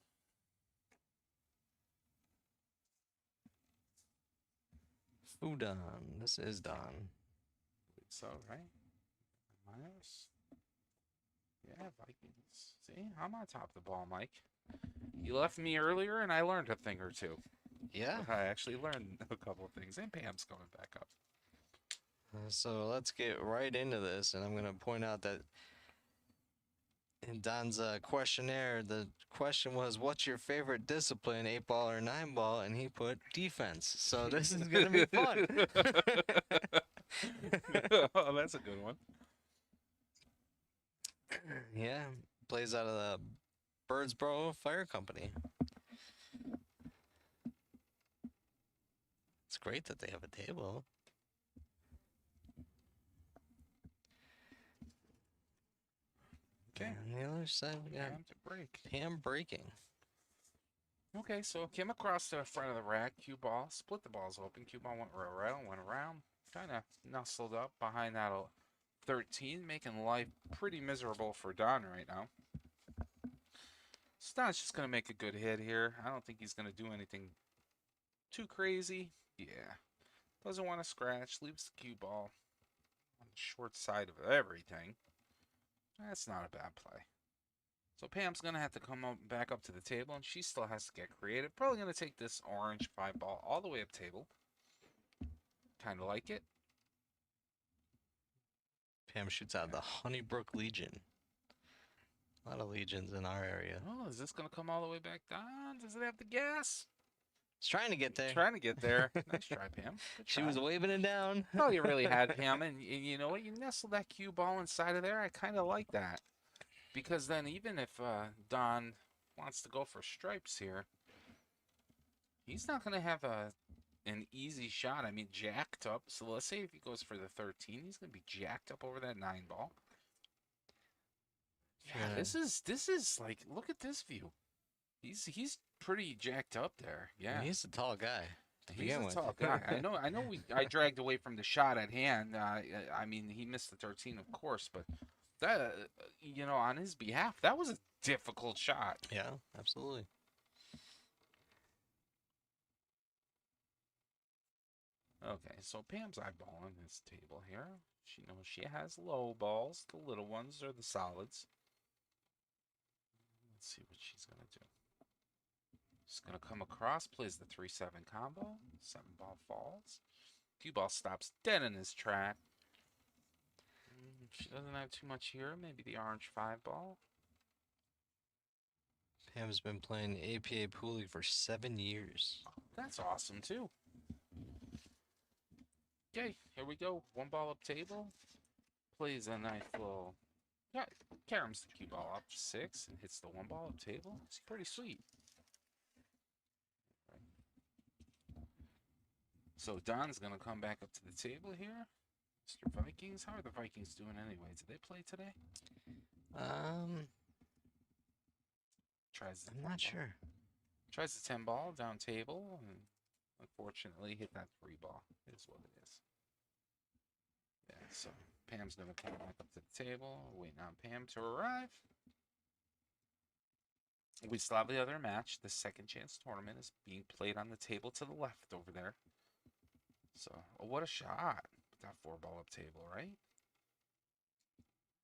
FUDON. This is Don. So, right? Myers. Yeah, Vikings. See, I'm on top of the ball, Mike. You left me earlier, and I learned a thing or two. Yeah. I actually learned a couple of things, and Pam's going back up. So let's get right into this, and I'm going to point out that in Don's questionnaire, the question was, what's your favorite discipline, 8 ball or 9 ball? And he put defense. So this is going to be fun. Oh, that's a good one. Yeah, plays out of the Birdsboro Fire Company. It's great that they have a table. Okay. And on the other side, we got Pam to break. Pam breaking. Okay, so came across the front of the rack, cue ball, split the balls open. Cue ball went around, kind of nestled up behind that 13, making life pretty miserable for Don right now. So Don's just going to make a good hit here. I don't think he's going to do anything too crazy. Yeah. Doesn't want to scratch, leaves the cue ball on the short side of everything. That's not a bad play. So Pam's going to have to come back up to the table, and she still has to get creative. Probably going to take this orange 5 ball all the way up table. Kind of like it. Pam shoots out the Honeybrook Legion. A lot of legions in our area. Oh, is this going to come all the way back down? Does it have the gas? It's trying to get there. Trying to get there. Nice try, Pam. Good She try. was waving it down. Oh, you really had, Pam. And you know what? You nestled that cue ball inside of there. I kind of like that. Because then even if Don wants to go for stripes here, he's not going to have an easy shot. I mean, jacked up. So let's say if he goes for the 13, he's going to be jacked up over that 9 ball. Yeah, this is like, look at this view. He's pretty jacked up there. Yeah, He's a tall guy. he's a tall guy. I know. I dragged away from the shot at hand. I mean, he missed the 13, of course, but that on his behalf, that was difficult shot. Yeah, absolutely. Okay, so Pam's eyeballing this table here. She knows she has low balls. The little ones are the solids. Let's see what she's going to do. She's going to come across, plays the 3-7 combo. 7-ball falls. Cue ball stops dead in his track. She doesn't have too much here. Maybe the orange 5-ball. Pam's been playing APA Pool League for 7 years. That's awesome, too. Okay, here we go. 1 ball up table. Plays a nice little... Yeah, caroms the cue ball up 6 and hits the 1 ball up table. It's pretty sweet. So Don's going to come back up to the table here. Mr. Vikings. How are the Vikings doing anyway? Did they play today? Tries the I'm not 10 ball. sure. Tries the 10 ball down table and unfortunately hit that 3 ball. Is what it is. Yeah, so Pam's going to come back up to the table, waiting on Pam to arrive. We still have the other match. The second chance tournament is being played on the table to the left over there. So, oh, what a shot. With that 4 ball up table, right?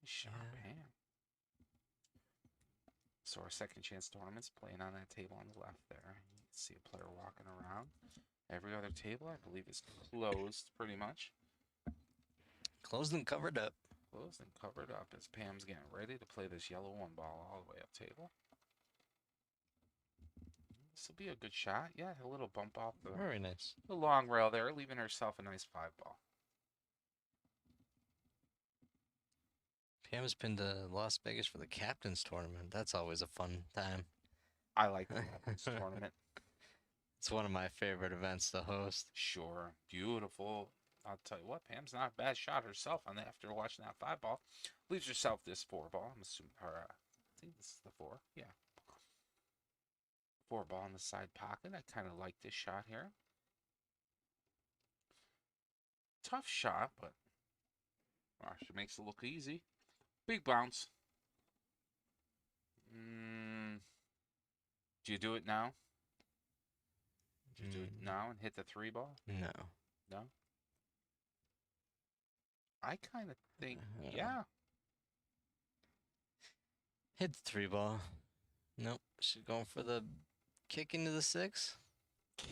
Nice shot, Yeah. Pam. So our second chance tournament's playing on that table on the left there. You can see a player walking around. Every other table, I believe, is closed pretty much. Closed and covered up. Closed and covered up as Pam's getting ready to play this yellow 1 ball all the way up table. This will be a good shot. Yeah, a little bump off Very nice. the long rail there, leaving herself a nice 5 ball. Pam's been to Las Vegas for the captain's tournament. That's always a fun time. I like the captain's tournament. It's one of my favorite events to host. Sure, beautiful. I'll tell you what, Pam's not a bad shot herself on that after watching that 5 ball. Leaves herself this 4 ball. I'm assuming her, I think this is the 4. Yeah. 4 ball in the side pocket. I kind of like this shot here. Tough shot, but she makes it look easy. Big bounce. Do you do it now? Do you do it now and hit the 3 ball? No. No? I kind of think, yeah. Hit the 3 ball. Nope. She's going for the kick into the 6.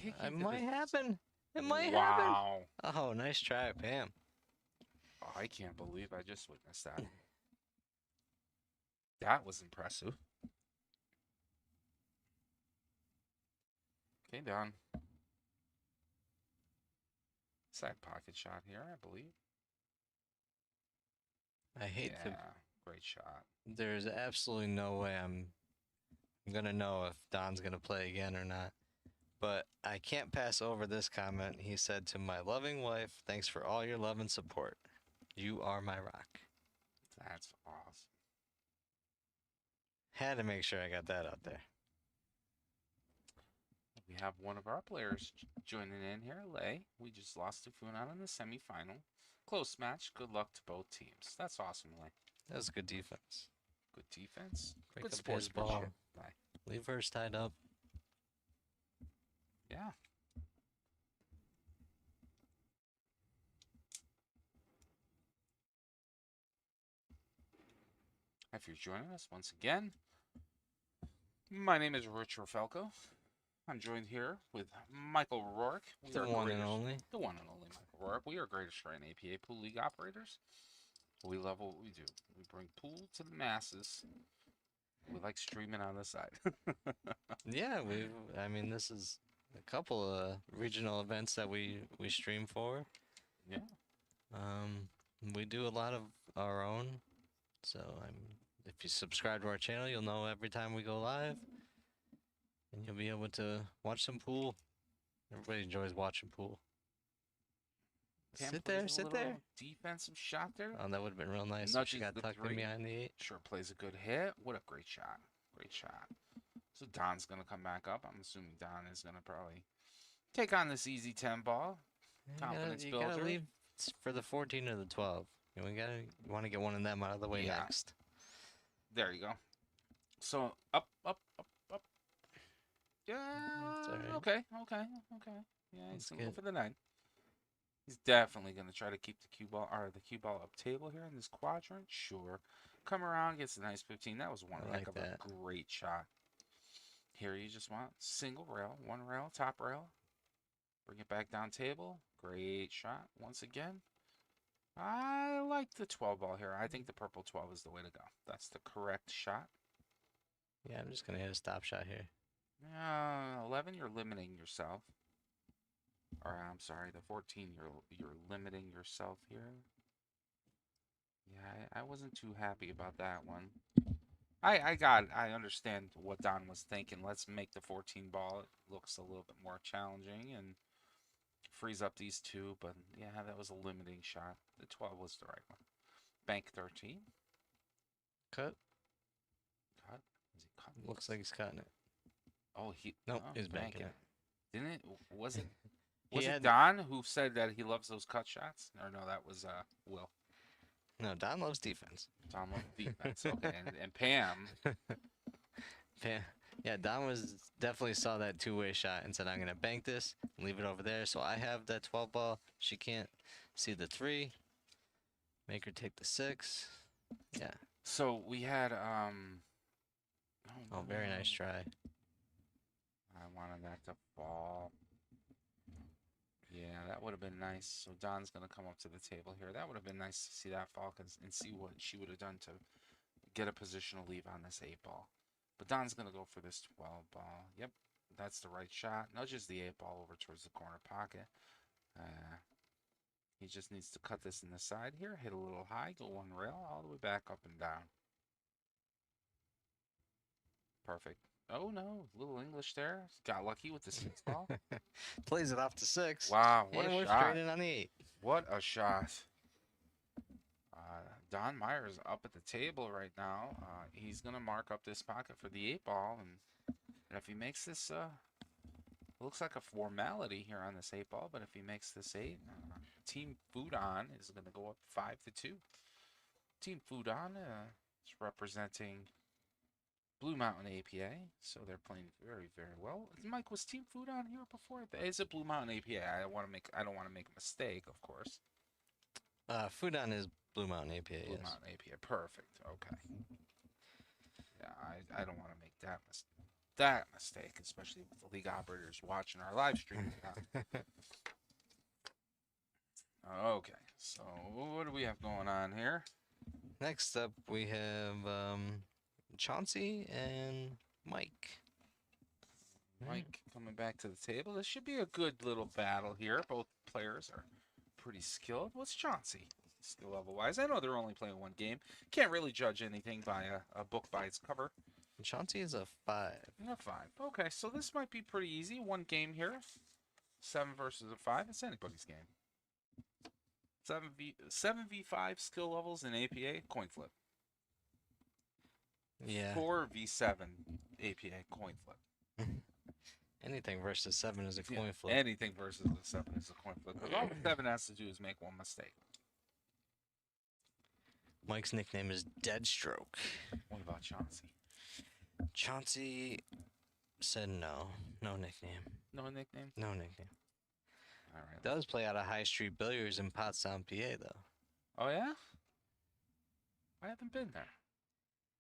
It might happen. It might happen. Wow. Oh, nice try, Pam. Oh, I can't believe I just witnessed that. That was impressive. Okay, Don. Side pocket shot here, I believe. I hate Yeah, great shot. There's absolutely no way I'm gonna know if Don's gonna play again or not. But I can't pass over this comment. He said, "To my loving wife, thanks for all your love and support. You are my rock." That's awesome. Had to make sure I got that out there. We have one of our players joining in here, Lay. We just lost to FUDON in the semifinal. Close match. Good luck to both teams. That's awesome, Lay. That was good defense. Good defense. Break Good up his ball. sportsmanship. Bye. Leave hers tied up. Yeah. If you're joining us once again, my name is Rich Rafelko. I'm joined here with Michael Rourke. The one and only. The one and only Michael Rourke. We are Great Australian APA Pool League operators. We love what we do. We bring pool to the masses. We like streaming on the side. Yeah, I mean, this is a couple of regional events that we stream for. Yeah. We do a lot of our own. So if you subscribe to our channel, you'll know every time we go live. And you'll be able to watch some pool. Everybody enjoys watching pool. Pam Sit plays there, a sit little there. Defensive shot there. Oh, that would have been real nice if she Nudges got the tucked in 3. behind the 8. Sure plays a good hit. What a great shot. Great shot. So Don's going to come back up. I'm assuming Don is going to probably take on this easy 10 ball. Confidence You gotta builder. leave for the 14 or the 12. You want to get one of them out of the way Yeah. next. There you go. So up, up, up, up. Yeah. That's all right. Okay. Okay. Okay. Yeah, he's Let's gonna go get for the 9. He's definitely gonna try to keep the cue ball or the cue ball up table here in this quadrant. Sure. Come around, gets a nice 15. That was one I heck like of that. a great shot. Here you just want single rail, one rail, top rail. Bring it back down table. Great shot once again. I like the 12 ball here. I think the purple 12 is the way to go. That's the correct shot. Yeah, I'm just gonna hit a stop shot here. 11, you're limiting yourself. Or I'm sorry, the 14, you're limiting yourself here. Yeah, I wasn't too happy about that one. I understand what Don was thinking. Let's make the 14 ball. It looks a little bit more challenging and frees up these two, but yeah, that was a limiting shot. The 12 was the right one. Bank 13. Cut. Cut. Is he cutting? Looks like he's cutting it. Oh, he. Nope, Oh, he's banking it. Didn't it? Was it? He Was it had Don who said that he loves those cut shots? Or no, that was Will. no. Don loves defense. Don loves defense. Okay, and Pam. Yeah, Don was definitely saw that two-way shot and said, "I'm gonna bank this, and leave it over there." So I have that 12 ball. She can't see the 3. Make her take the 6. Yeah. So we had Oh, very nice no. try. I wanted that to fall. Yeah, that would have been nice. So Don's gonna come up to the table here. That would have been nice to see that fall and see what she would have done to get a positional leave on this 8 ball. But Don's gonna go for this 12 ball. Yep, that's the right shot. Nudges the 8 ball over towards the corner pocket. He just needs to cut this in the side here, hit a little high, go one rail, all the way back up and down. Perfect. Oh no, little English there. Got lucky with the 6 ball. Plays it off to 6. Wow, what and a we're shot. straight in on the 8. What a shot. Don Myers up at the table right now. He's going to mark up this pocket for the 8 ball. And if he makes this, looks like a formality here on this 8 ball. But if he makes this 8, Team FUDON is going to go up 5-2. Team FUDON is representing Blue Mountain APA. So they're playing very, very well. Mike, was Team FUDON here before? Is it Blue Mountain APA? I don't want to make a mistake, of course. FUDON is Blue Mountain APA. Blue Yes. Mountain APA. Perfect. Okay. Yeah, I don't want to make that mistake, especially with the league operators watching our live stream. Okay, so what do we have going on here? Next up, we have Chauncey and Mike. Mike coming back to the table. This should be a good little battle here. Both players are pretty skilled. What's Chauncey? Skill level wise, I know they're only playing one game. Can't really judge anything by a book by its cover. Chauncey is a 5. A 5. Okay, so this might be pretty easy. One game here. 7 versus a 5. It's anybody's game. 7v5 skill levels in APA, coin flip. Yeah. 4v7 APA, coin flip. Anything versus 7 is a coin flip. Anything versus a 7 is a coin flip. Because all the 7 has to do is make one mistake. Mike's nickname is Deadstroke. What about Chauncey? Chauncey said no. No nickname. No nickname? No nickname. All right. Does play out of High Street Billiards in Potsdam, PA, though. Oh, yeah? I haven't been there.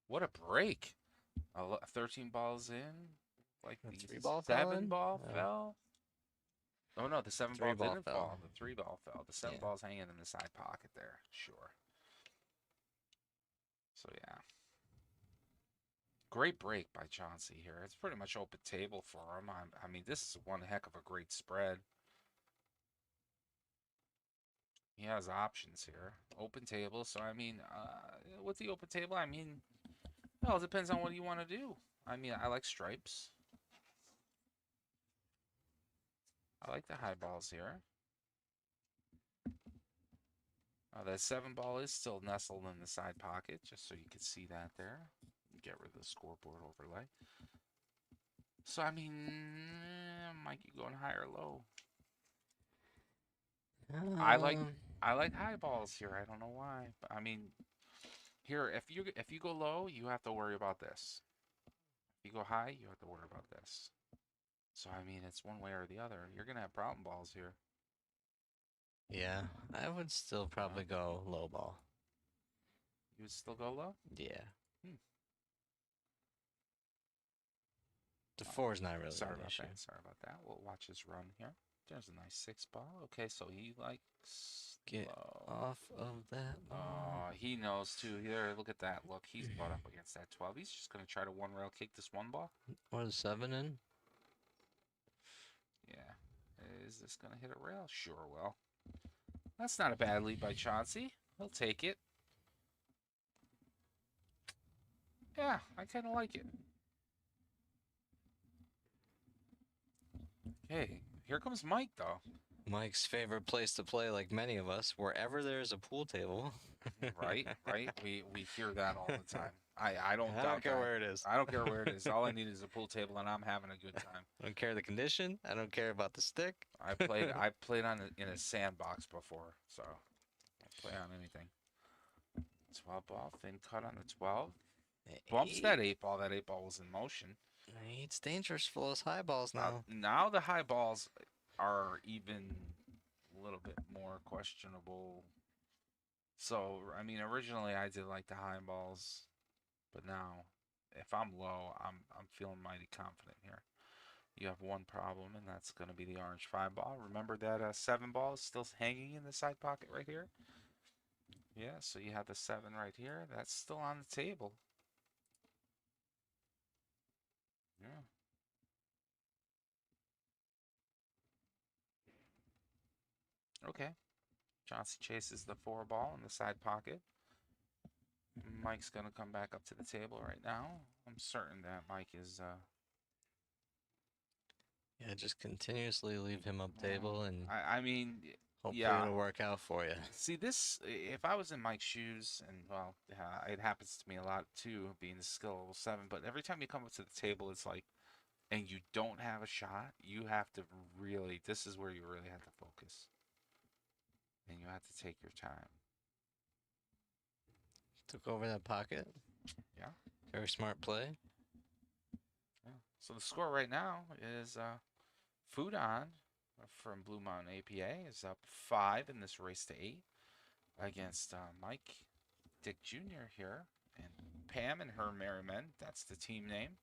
What a break. 13 balls in. Like The the 3 ball fell 7 in? ball No. fell. Oh, no, the 7 3 ball ball didn't fell. fall. The 3 ball fell. The 7 Yeah. ball's hanging in the side pocket there. Sure. So, yeah. Great break by Chauncey here. It's pretty much open table for him. I mean, this is one heck of a great spread. He has options here. Open table. So, I mean, with the open table, I mean, well, it depends on what you want to do. I mean, I like stripes. I like the high balls here. That 7 ball is still nestled in the side pocket, just so you can see that there. Get rid of the scoreboard overlay. So, I mean, Mike, you going high or low? I like high balls here. I don't know why, but I mean, here if you go low, you have to worry about this. If you go high, you have to worry about this. So, I mean, it's one way or the other. You're going to have problem balls here. Yeah, I would still probably go low ball. You would still go low? Yeah. Hmm. The 4 is not really Sorry an about issue. that. Sorry about that. We'll watch his run here. There's a nice 6 ball. Okay, so he likes Get low. off of that Oh, ball. he knows too. Here, look at that. Look, he's butt up against that 12. He's just going to try to one rail kick this 1 ball. Or the 7 in? Yeah. Is this going to hit a rail? Sure will. That's not a bad lead by Chauncey. He'll take it. Yeah, I kind of like it. Okay, here comes Mike, though. Mike's favorite place to play, like many of us, wherever there's a pool table. Right, right. We hear that all the time. I don't I doubt don't care that. where it is. I don't care where it is. All I need is a pool table, and I'm having a good time. I don't care the condition. I don't care about the stick. I played in a sandbox before, so I play on anything. 12 ball, thin cut on the 12. Bumps that 8 ball. That 8 ball was in motion. It's dangerous for those high balls now. Now the high balls are even a little bit more questionable. So, I mean, originally I did like the high balls, but now if I'm low, I'm feeling mighty confident here. You have one problem, and that's going to be the orange 5 ball. Remember that 7 ball is still hanging in the side pocket right here? Yeah, so you have the 7 right here. That's still on the table. Yeah. Okay. Chauncey chases the 4 ball in the side pocket. Mike's going to come back up to the table right now. I'm certain that Mike is... Yeah, just continuously leave him up table and I mean, hopefully yeah. it'll work out for you. See, this, if I was in Mike's shoes, and, well, it happens to me a lot, too, being skill level 7, but every time you come up to the table, it's like, and you don't have a shot, you have to really, this is where you really have to focus. And you have to take your time. Took over that pocket. Yeah. Very smart play. Yeah. So the score right now is FUDON from Blue Mountain APA is up 5 in this race to 8 against Mike Dick Jr. here, and Pam and her Merry Men. That's the team name.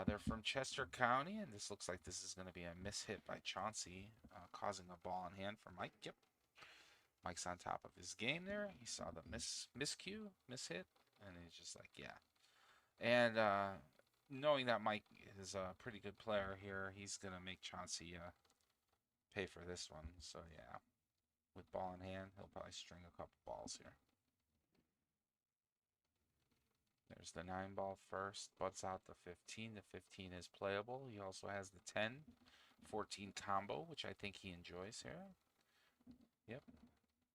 They're from Chester County, and this looks like this is going to be a mishit by Chauncey, causing a ball in hand for Mike. Yep. Mike's on top of his game there. He saw the miscue, mishit, and he's just like, yeah. And knowing that Mike is a pretty good player here, he's going to make Chauncey pay for this one. So, yeah, with ball in hand, he'll probably string a couple balls here. There's the 9 ball first, butts out the 15. The 15 is playable. He also has the 10, 14 combo, which I think he enjoys here. Yep.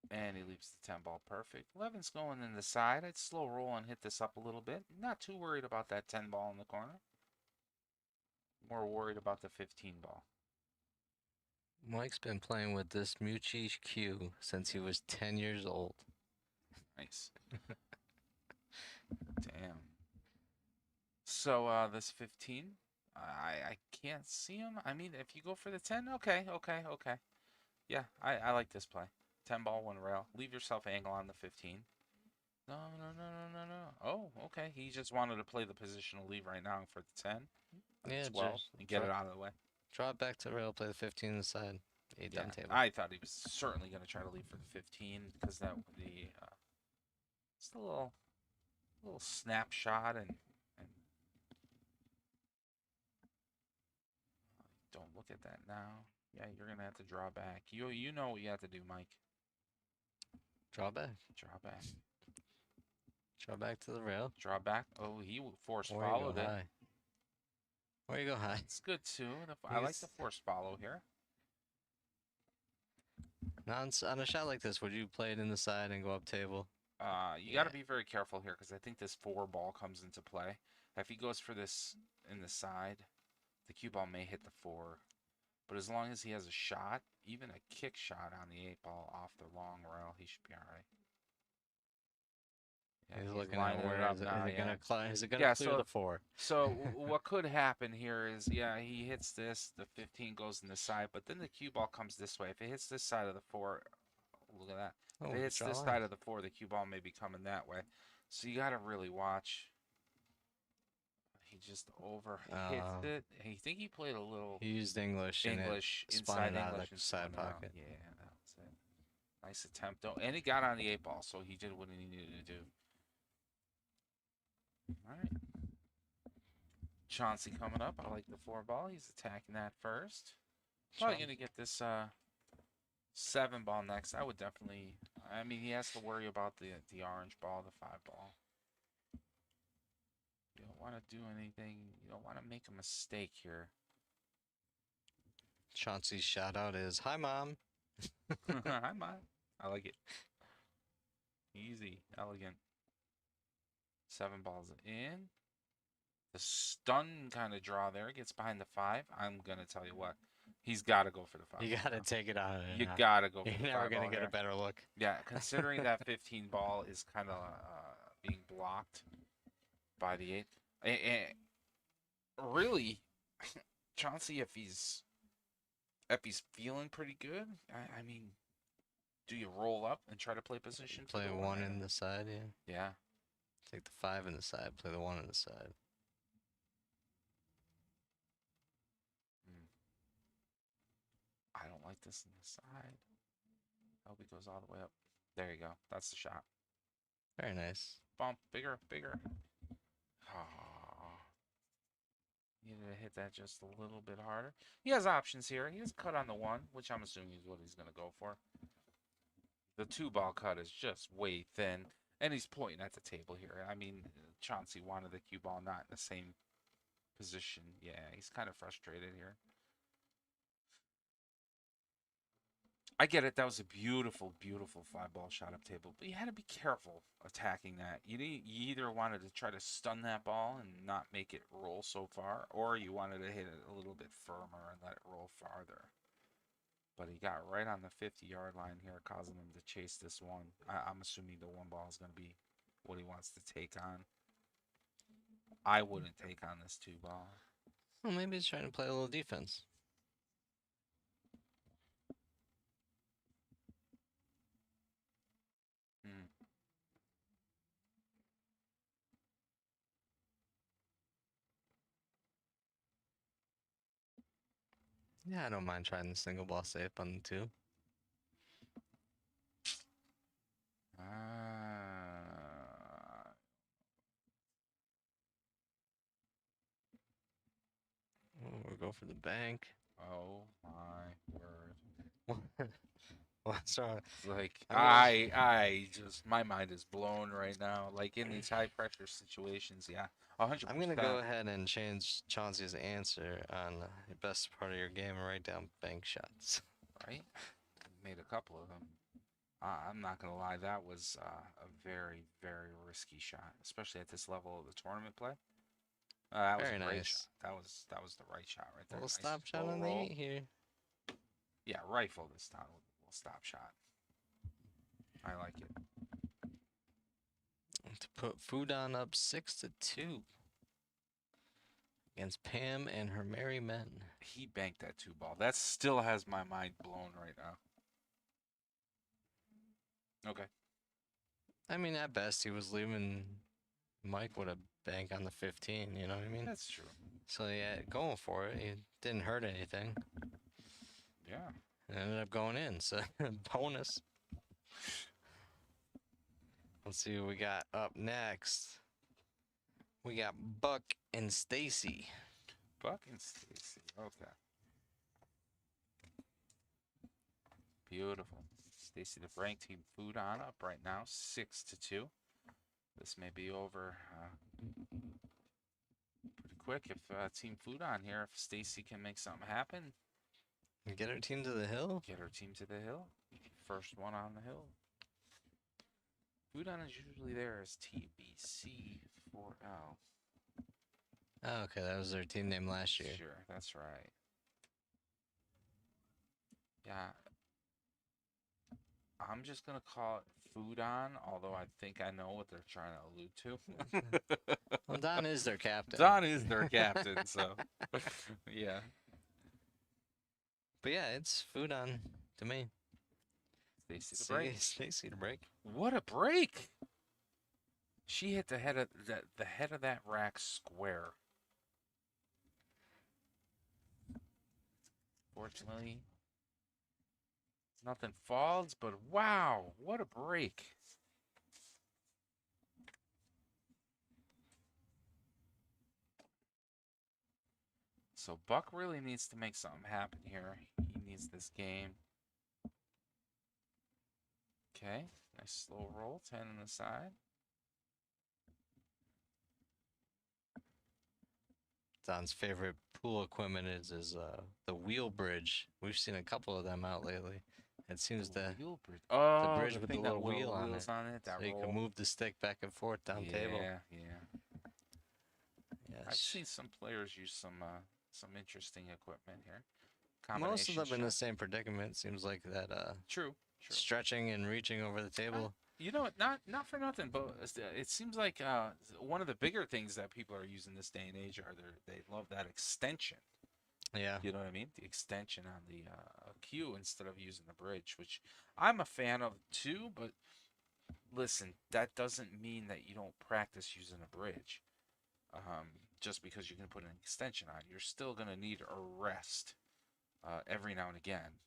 And he leaves the 10 ball perfect. 11's going in the side. I'd slow roll and hit this up a little bit. Not too worried about that 10 ball in the corner. More worried about the 15 ball. Mike's been playing with this Mucci Q since he was 10 years old. Nice. Damn. So this 15, I can't see him. I mean, if you go for the 10, okay. Yeah, I like this play. 10 ball, 1 rail. Leave yourself angle on the 15. No. Oh, okay. He just wanted to play the positional leave right now for the 10. Yeah, 12 just and get it out of the way. Draw it back to rail, play the 15 inside. 8 down table. I thought he was certainly going to try to leave for the 15 because that would be just a little snapshot and don't look at that now. Yeah, you're gonna have to draw back. You know what you have to do, Mike. Draw back. Draw back. Draw back to the rail. Draw back. Oh, he force Or you followed go it. high. Or you go high. It's good too. I like the force follow here. Now, on a shot like this, would you play it in the side and go up table? You got to be very careful here because I think this 4 ball comes into play. If he goes for this in the side, the cue ball may hit the 4. But as long as he has a shot, even a kick shot on the 8 ball off the long rail, he should be all right. Yeah, He's looking at lining it where up is it, now, is it yeah. gonna is it gonna Yeah, clear so the 4? what could happen here is, yeah, he hits this, the 15 goes in the side, but then the cue ball comes this way. If it hits this side of the 4, look at that. If Oh, it we hits draw this lines. side of the 4, the cue ball may be coming that way. So you gotta really watch. He just over hits it. I think he played a little He used English and English it inside spun it out of English the and side spun it out. pocket. Yeah, that was it. Nice attempt though, and he got on the 8 ball, so he did what he needed to do. All right. Chauncey coming up. I like the 4 ball. He's attacking that first. Probably going to get this 7 ball next. I would definitely. I mean, he has to worry about the orange ball, the 5 ball. You don't want to do anything. You don't want to make a mistake here. Chauncey's shout out is, "Hi, Mom." Hi, Mom. I like it. Easy, elegant. 7 balls in. The stun kind of draw there gets behind the 5. I'm going to tell you what. He's got to go for the 5. You gotta take it out of there. You now. got to go for You're the 5 never gonna ball get here. a better look. Yeah, considering that 15 ball is kind of being blocked by the 8. And really, Chauncey, if he's feeling pretty good, I mean, do you roll up and try to play position? Play the 1 in the side, yeah. Yeah. Take the 5 in the side, play the 1 in the side. I don't like this in the side. I hope he goes all the way up. There you go. That's the shot. Very nice. Bump. Bigger. Bigger. Oh. Needed to hit that just a little bit harder. He has options here. He has cut on the 1, which I'm assuming is what he's going to go for. The 2 ball cut is just way thin. And he's pointing at the table here. I mean, Chauncey wanted the cue ball not in the same position. Yeah, he's kind of frustrated here. I get it. That was a beautiful, beautiful 5 ball shot up table, but you had to be careful attacking that. You either wanted to try to stun that ball and not make it roll so far, or you wanted to hit it a little bit firmer and let it roll farther. But he got right on the 50-yard line here, causing him to chase this 1. I'm assuming the 1 ball is going to be what he wants to take on. I wouldn't take on this 2 ball. Well, maybe he's trying to play a little defense. Yeah, I don't mind trying the single ball safe on the 2. Oh, we'll go for the bank. Oh my word. What's wrong? It's like I I just my mind is blown right now. Like in these high pressure situations, yeah, 100%. I'm gonna go ahead and change Chauncey's answer on the best part of your game and write down bank shots. Right, made a couple of them. I'm not gonna lie, that was a very, very risky shot, especially at this level of the tournament play. That was Very a great nice. shot. That was the right shot right there. Little Nice stop shot slow on roll. the 8 here. Yeah, rifle this time with a little stop shot. I like it. To put FUDON up 6-2 against Pam and her merry men. He banked that 2 ball. That still has my mind blown right now. Okay. I mean, at best, he was leaving Mike with a bank on the 15, you know what I mean? That's true. So, yeah, going for it. It didn't hurt anything. Yeah. It ended up going in, so bonus. Let's see what we got up next. We got Buck and Stacy. Buck and Stacy. Okay. Beautiful. Stacy, the ranked team, FUDON up right now, 6-2. This may be over pretty quick if Team FUDON here, if Stacy can make something happen. Get her team to the hill? Get her team to the hill. First one on the hill. FUDON is usually there as TBC4L. Oh, okay, that was their team name last year. Sure, that's right. Yeah. I'm just gonna call it FUDON, although I think I know what they're trying to allude to. Well, Don is their captain. Don is their captain, so yeah. But yeah, it's food on to me. Stacy the break. Stacy to break. What a break! She hit the head of that rack square. Fortunately, nothing falls, but wow, what a break! So Buck really needs to make something happen here. He needs this game. Okay, nice slow roll, 10 on the side. Don's favorite pool equipment is the wheel bridge. We've seen a couple of them out lately. It seems the Wheel bridge. Oh, bridge the with the thing that little wheel on wheels it, on it. That so you roll. can move the stick back and forth down table. Yeah. I've Yes. seen some players use some interesting equipment here. Most of them in the shot. same predicament. Seems like that True. stretching and reaching over the table. You know, not for nothing, but it seems like one of the bigger things that people are using this day and age are they love that extension. Yeah. You know what I mean? The extension on the cue instead of using the bridge, which I'm a fan of too. But listen, that doesn't mean that you don't practice using a bridge. Just because you can put an extension on, you're still gonna need a rest every now and again.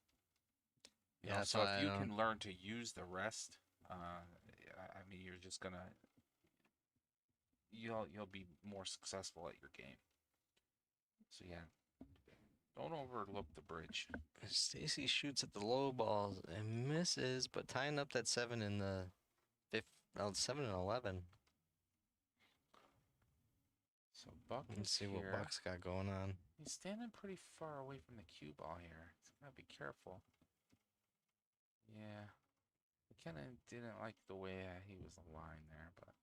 You know, so if you can learn to use the rest, I mean, you're just gonna you'll be more successful at your game. So yeah, don't overlook the bridge. Stacy shoots at the low balls and misses, but tying up that 7 in the 7 and 11. So Buck Let's see here. what Buck's got going on. He's standing pretty far away from the cue ball here. He's gotta be careful. Yeah, I kind of didn't like the way he was aligned there, but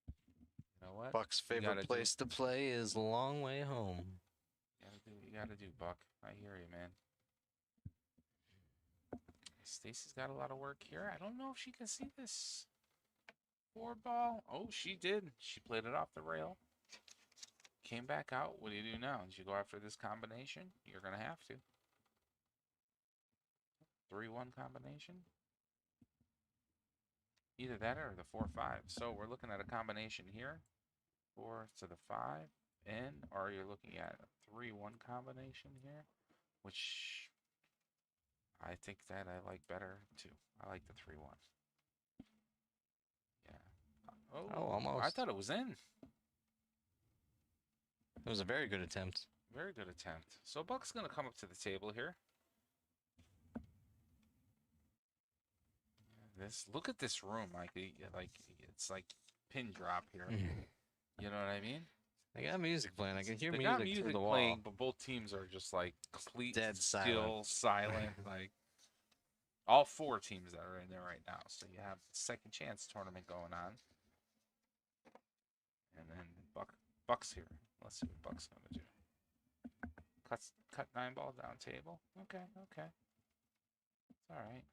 you know what? Buck's favorite place to play is long way home. You gotta do, Buck. I hear you, man. Stacy's got a lot of work here. I don't know if she can see this 4 ball. Oh, she did. She played it off the rail. Came back out. What do you do now? Did you go after this combination? You're gonna have to. 3-1 combination. Either that or the 4-5. So we're looking at a combination here. 4 to the 5. Or you're looking at a 3-1 combination here, which I think that I like better too. I like the 3-1. Yeah. Oh, almost. I thought it was in. It was a very good attempt. Very good attempt. So Buck's gonna come up to the table here. Look at this room, like it's like pin drop here. You know what I mean? They got music playing. I can hear They got music through music the wall. playing, but both teams are just like complete Dead still, silent. Like all 4 teams that are in there right now. So you have the second chance tournament going on, and then Buck's here. Let's see what Buck's gonna do. Cut 9 ball down table. Okay. It's all right.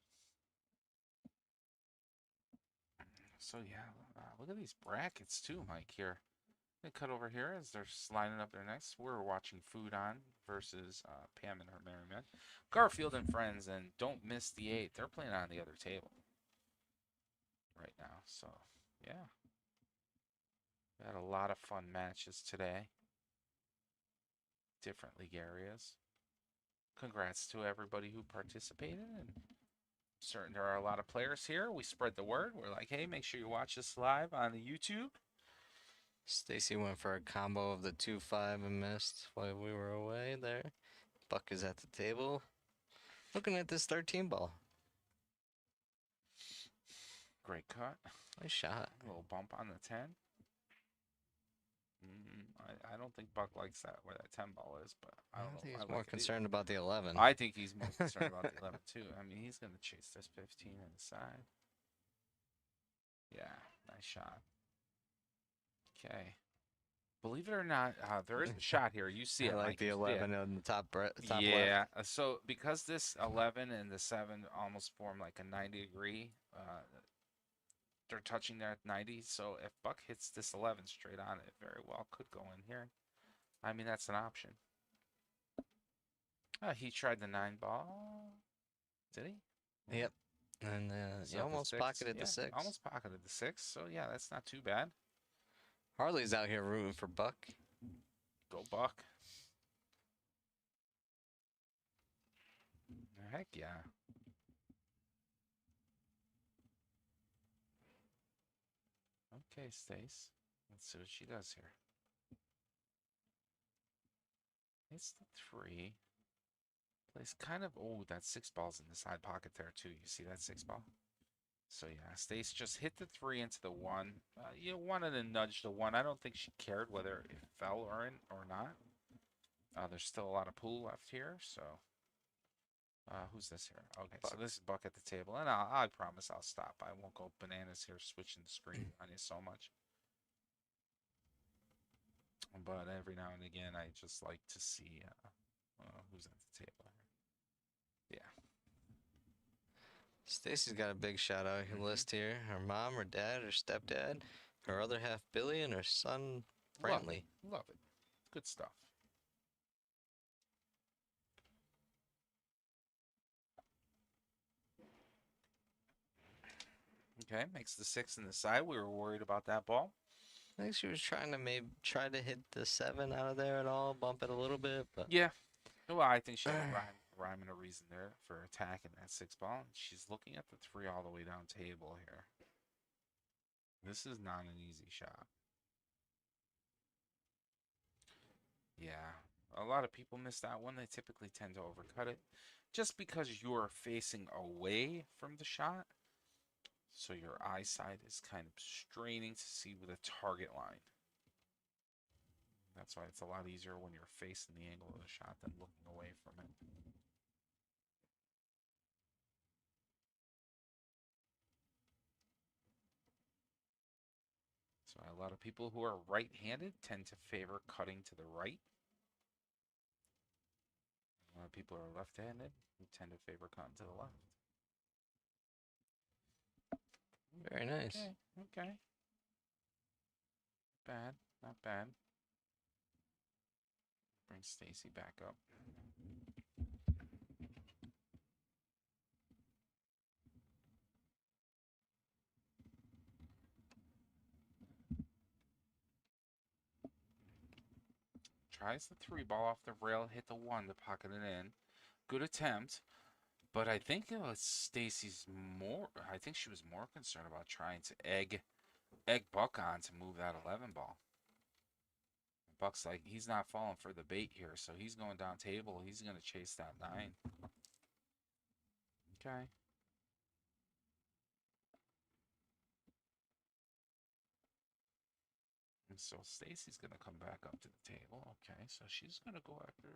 So yeah, look at these brackets too, Mike. Here, they cut over here as they're lining up their necks. We're watching FUDON versus Pam and her merry men. Garfield and friends, and don't miss the 8. They're playing on the other table right now. So yeah, we had a lot of fun matches today. Different league areas. Congrats to everybody who participated, and certain there are a lot of players here. We spread the word. We're like, hey, make sure you watch this live on the YouTube. Stacy went for a combo of the 2-5 and missed while we were away there. Buck is at the table looking at this 13 ball. Great cut. Nice shot. A little bump on the 10. I don't think Buck likes that where that 10 ball is, but I don't know. He's more concerned about the 11. I think he's more concerned about the 11 too. I mean, he's going to chase this 15 on the side. Yeah, nice shot. Okay. Believe it or not, there is a shot here. You see I it, like Mike. the You see it. 11 on the top top left. Yeah. So because this 11 and the 7 almost form like a 90-degree, they're touching there at 90. So if Buck hits this 11 straight on, it very well could go in here. I mean, that's an option. He tried the 9 ball. Did he? Yep. And So you the almost 6, pocketed yeah, the 6. almost pocketed the 6. So yeah, that's not too bad. Harley's out here rooting for Buck. Go Buck. Heck yeah. Okay, Stace. Let's see what she does here. It's the 3. Plays kind of, oh, that 6 ball's in the side pocket there too. You see that 6 ball? So yeah, Stace just hit the 3 into the 1. You wanted to nudge the 1. I don't think she cared whether it fell or not. There's still a lot of pool left here, so. Who's this here? Okay, Buck. so this is Buck at the table, and I promise I'll stop. I won't go bananas here switching the screen on you so much. But every now and again, I just like to see who's at the table here. Yeah. Stacy's got a big shout out list here. Her mom, her dad, her stepdad, her other half Billy, and her son Brantley. Love it. Good stuff. Okay, makes the 6 in the side. We were worried about that ball. I think she was trying to maybe try to hit the 7 out of there at all, bump it a little bit, but Yeah. Well, I think she had a rhyme and a reason there for attacking that 6 ball. She's looking at the 3 all the way down table here. This is not an easy shot. Yeah, a lot of people miss that one. They typically tend to overcut it just because you're facing away from the shot. So your eyesight is kind of straining to see the target line. That's why it's a lot easier when you're facing the angle of the shot than looking away from it. So a lot of people who are right-handed tend to favor cutting to the right. A lot of people who are left-handed who tend to favor cutting to the left. very nice. Okay, okay. Bad, not bad. Bring Stacy back up. Tries the 3 ball off the rail, hit the 1 to pocket it in. Good attempt, but I think it was Stacy's more. I think she was more concerned about trying to egg Buck on to move that 11 ball. Buck's like, he's not falling for the bait here, so he's going down table. He's going to chase that 9. Okay. And so Stacy's going to come back up to the table. Okay, so she's going to go after.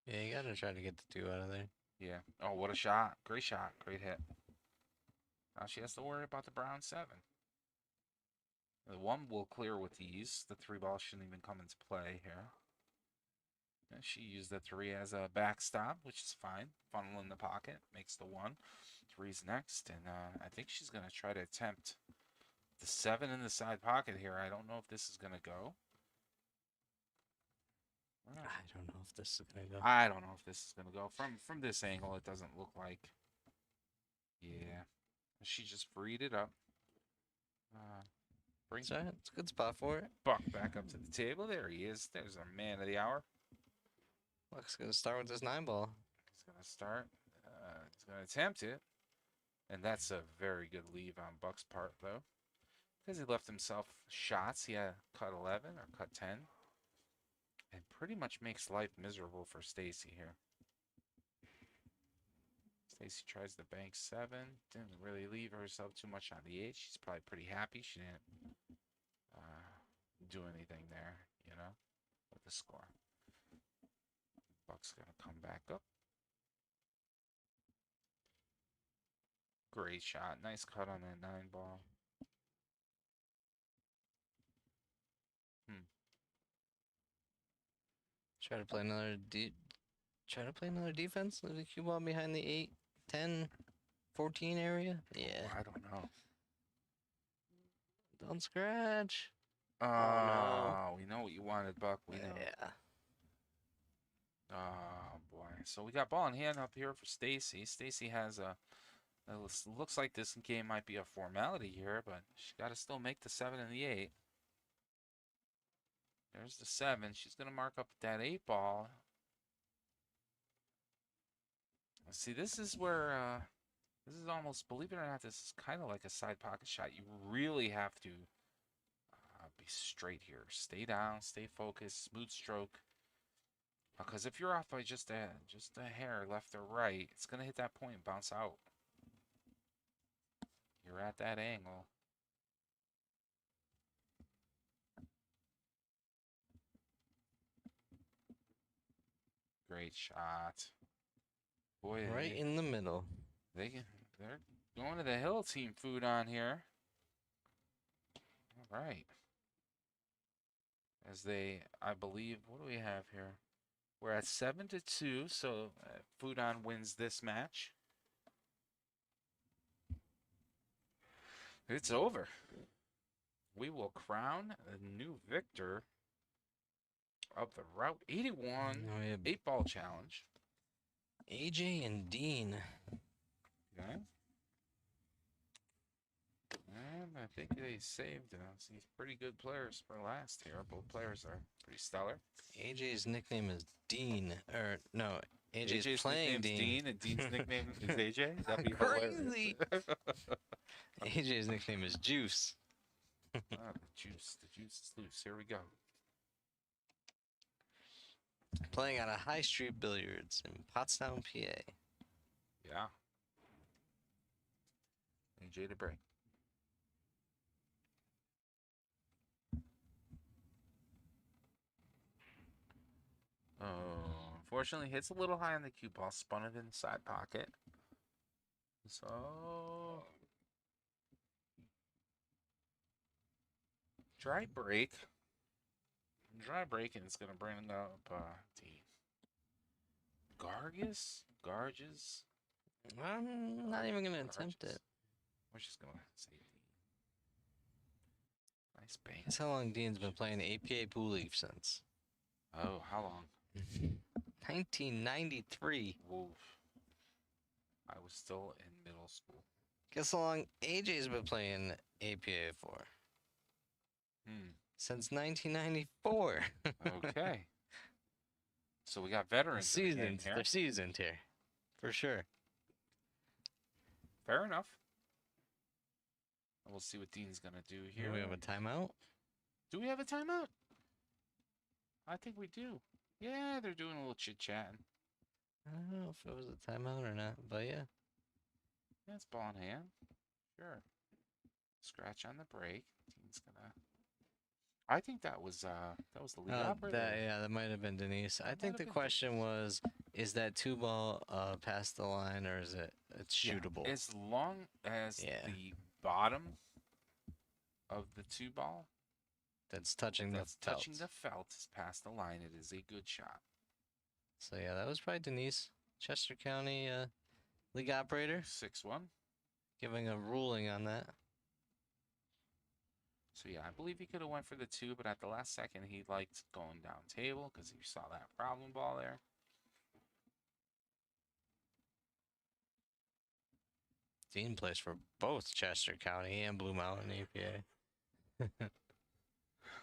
Yeah, you gotta try to get the 2 out of there. Yeah. Oh, what a shot. Great shot. Great hit. Now she has to worry about the brown 7. The 1 will clear with ease. The 3 ball shouldn't even come into play here. And she used the 3 as a backstop, which is fine. Funnel in the pocket. Makes the 1. 3's next. And I think she's going to try to attempt the 7 in the side pocket here. I don't know if this is going to go. I don't know if this is gonna go. I don't know if this is going to go. From this angle, it doesn't look like. Yeah. She just freed it up. It's a good spot for it. Buck back up to the table. There he is. There's our man of the hour. Buck's gonna start with this 9 ball. He's going to start. He's going to attempt it. And that's a very good leave on Buck's part, though. Because he left himself shots. He had cut 11 or cut 10. And pretty much makes life miserable for Stacy here. Stacy tries the bank 7. Didn't really leave herself too much on the 8. She's probably pretty happy she didn't do anything there, you know, with the score. Buck's going to come back up. Great shot. Nice cut on that 9 ball. Try to play another defense. Leave the cue ball behind the 8, 10, 14 area. Yeah. Oh, I don't know. Don't scratch. We know what you wanted, Buck. We know. Yeah. Oh boy. So we got ball in hand up here for Stacy. Stacy has a. Looks like this game might be a formality here, but she's got to still make the 7 and the 8. There's the 7. She's gonna mark up that 8 ball. See, this is where this is almost, believe it or not, this is kind of like a side pocket shot. You really have to be straight here. Stay down, stay focused, smooth stroke. Because if you're off by just a hair left or right, it's gonna hit that point and bounce out. You're at that angle. Great shot. Boy, Right in the middle. they're going to the hill, Team FUDON here. All right. As they, I believe, what do we have here? We're at 7-2, so FUDON wins this match. It's over. We will crown a new victor of the Route 81 8-ball challenge. AJ and Dean. Okay. And I think they saved these pretty good players for last here. Both players are pretty stellar. AJ's nickname is Dean. Or, no, AJ's playing nickname's Dean. And Dean's nickname is AJ? That'd be Crazy. hilarious. AJ's nickname is Juice. The juice is loose. Here we go. Playing out of High Street Billiards in Pottstown, PA. Yeah. AJ to break. Oh, unfortunately, hits a little high on the cue ball. Spun it in the side pocket. So, dry break. Dry break, and it's going to bring up the Garges. I'm not even going to attempt it. We're just going to say nice bang. That's how long Dean's been playing the APA Pool League since. Oh, how long? 1993. Woof. I was still in middle school. Guess how long AJ's been playing APA for? Since 1994. Okay. So we got veterans. Seasoned. They're seasoned here. For sure. Fair enough. And we'll see what Dean's going to do here. Do we have a timeout? Do we have a timeout? I think we do. Yeah, they're doing a little chit-chatting. I don't know if it was a timeout or not, but yeah. Yeah, it's ball in hand. Sure. Scratch on the break. Dean's going to... I think that was the lead operator. That might have been Denise. I think the question was, is that 2-ball past the line, or is it's shootable? As long as the bottom of the 2-ball that's touching the felt is past the line, it is a good shot. So yeah, that was probably Denise, Chester County league operator. 6-1. Giving a ruling on that. So yeah, I believe he could have went for the 2, but at the last second he liked going down table because he saw that problem ball there. Dean plays for both Chester County and Blue Mountain APA.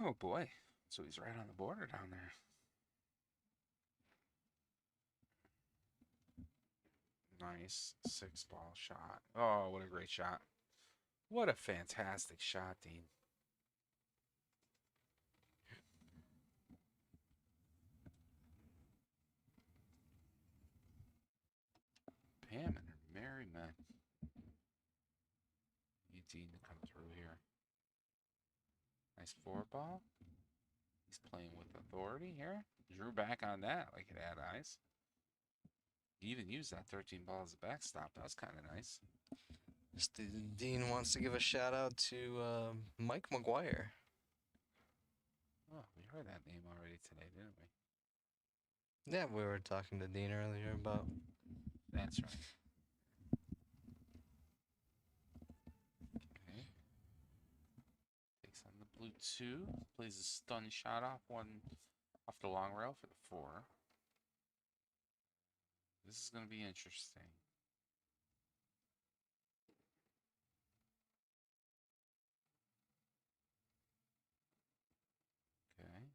Oh boy. So he's right on the border down there. Nice 6-ball shot. Oh, what a great shot. What a fantastic shot, Dean. Pam and her merry men. Need Dean to come through here. Nice 4-ball. He's playing with authority here. Drew back on that like it had eyes. He even used that 13-ball as a backstop. That was kind of nice. Dean wants to give a shout out to Mike McGuire. Oh, we heard that name already today, didn't we? Yeah, we were talking to Dean earlier about. That's right. Okay. Takes on the blue 2. Plays a stun shot off the long rail for the 4. This is going to be interesting. Okay.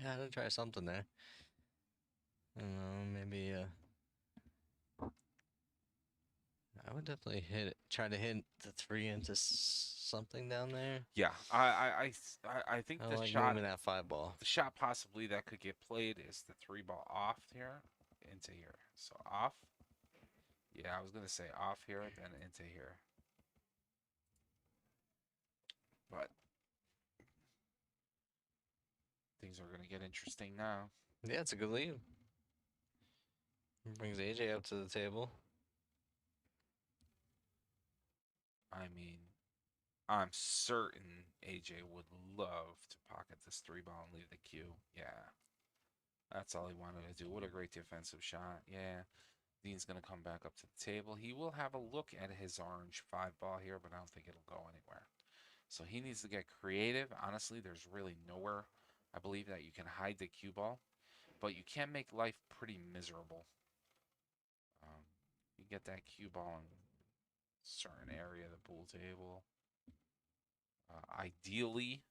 Yeah, I'll try something there. I don't know, maybe I would definitely try to hit the 3 into something down there. Yeah, I think I the like shot, moving that 5 ball. the shot possibly that could get played is the 3 ball off here into here. So off. Yeah, I was gonna say off here, then into here. But things are gonna get interesting now. Yeah, it's a good lead. Brings AJ up to the table. I mean, I'm certain AJ would love to pocket this 3 ball and leave the queue. Yeah. That's all he wanted to do. What a great defensive shot. Yeah. Dean's going to come back up to the table. He will have a look at his orange 5 ball here, but I don't think it'll go anywhere. So he needs to get creative. Honestly, there's really nowhere, I believe, that you can hide the cue ball, but you can make life pretty miserable. You get that cue ball in a certain area of the pool table. Ideally,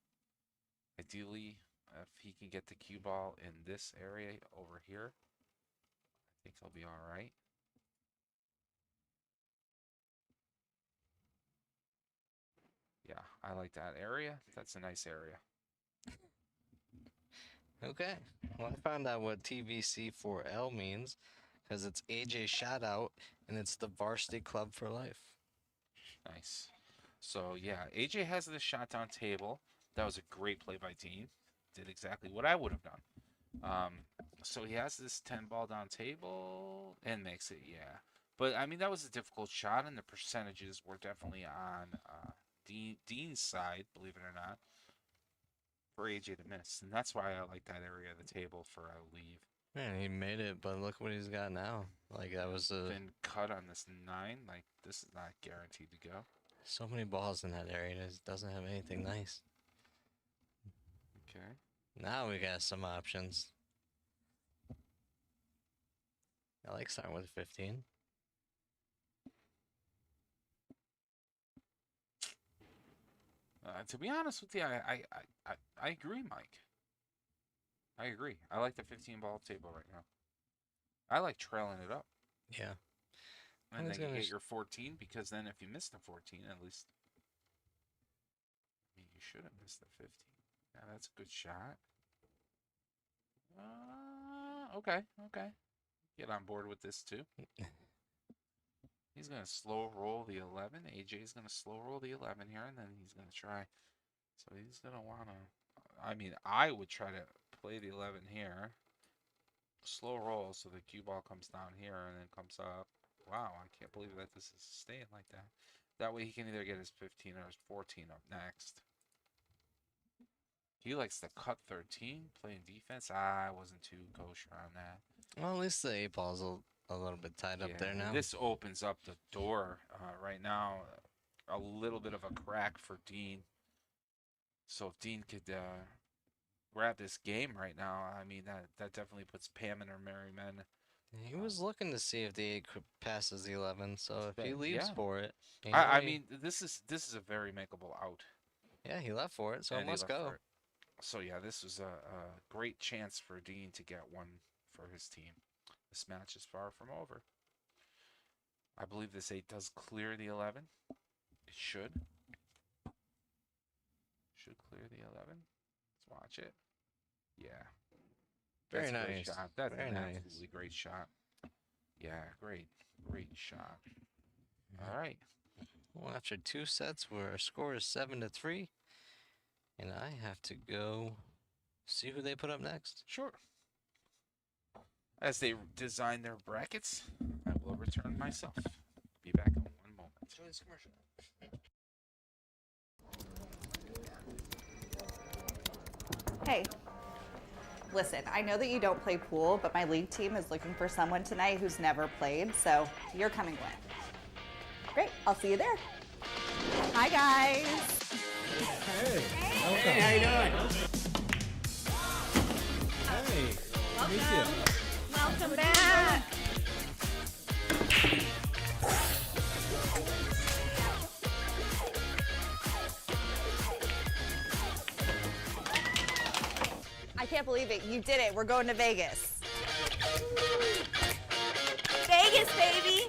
if he can get the cue ball in this area over here, I think he'll be all right. Yeah, I like that area. That's a nice area. Okay. Well, I found out what TVC4L means because it's AJ shot out and it's the varsity club for life. Nice. So, yeah, AJ has this shot down table. That was a great play by Dean. Did exactly what I would have done. So he has this 10 ball down table and makes it, yeah. But, I mean, that was a difficult shot, and the percentages were definitely on Dean's side, believe it or not, for AJ to miss. And that's why I like that area of the table for a leave. Man, he made it, but look what he's got now. Like, that was Been cut on this 9. Like, this is not guaranteed to go. so many balls in that area. It doesn't have anything nice. Okay. Now we got some options. I like starting with 15. To be honest with you, I agree, Mike. I agree. I like the 15 ball table right now. I like trailing it up. Yeah. And then you get your 14, because then if you miss the 14, at least, I mean, you should have missed the 15. Yeah, that's a good shot. Okay. Get on board with this too. He's going to slow roll the 11. AJ's going to slow roll the 11 here, and then he's going to try. So he's going to want to, I mean, I would try to play the 11 here. Slow roll so the cue ball comes down here and then comes up. Wow, I can't believe that this is staying like that. That way he can either get his 15 or his 14 up next. He likes to cut 13, playing defense. I wasn't too kosher on that. Well, at least the 8 ball's a little bit tied up there now. This opens up the door right now. A little bit of a crack for Dean. So if Dean could grab this game right now, I mean, that definitely puts Pam and her merry men. He was looking to see if the 8 passes the 11, so if he leaves for it. I mean, this is a very makeable out. Yeah, he left for it, so it must go. So yeah, this was a great chance for Dean to get one for his team. This match is far from over. I believe this 8 does clear the 11. It should. Should clear the 11. Let's watch it. Yeah. Very That's a nice. great shot. That's Very an nice. absolutely great shot. Yeah, great shot. All right. Well, after 2 sets, where our score is 7-3, and I have to go see who they put up next. Sure. As they design their brackets, I will return myself. Be back in 1 moment. Enjoy this commercial. Hey, Listen, I know that you don't play pool, but my league team is looking for someone tonight who's never played, so you're coming with. Great, I'll see you there. Hi, guys. Hey, Hey, how you doing? hey, good to meet you. Welcome back. I can't believe it. You did it. We're going to Vegas. Vegas, baby.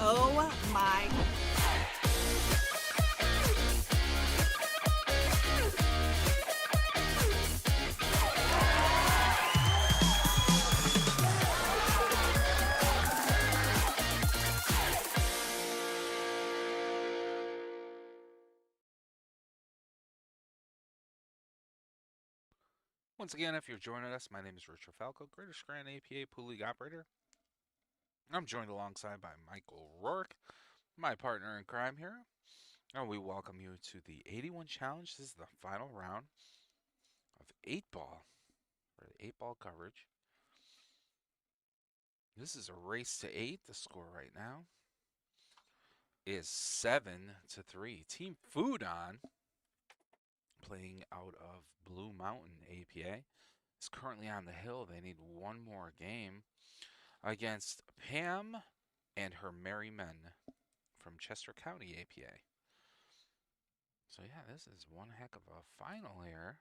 Oh my. Once again, if you're joining us, my name is Richard Falco, Greater Scranton APA Pool League Operator. I'm joined alongside by Michael Rourke, my partner in crime here. And we welcome you to the 81 Challenge. This is the final round of 8-ball, or the 8-ball coverage. This is a race to 8. The score right now is 7-3. Team FUDON, playing out of Blue Mountain APA, is currently on the hill. They need one more game against Pam and her merry men from Chester County APA. So yeah, this is one heck of a final here.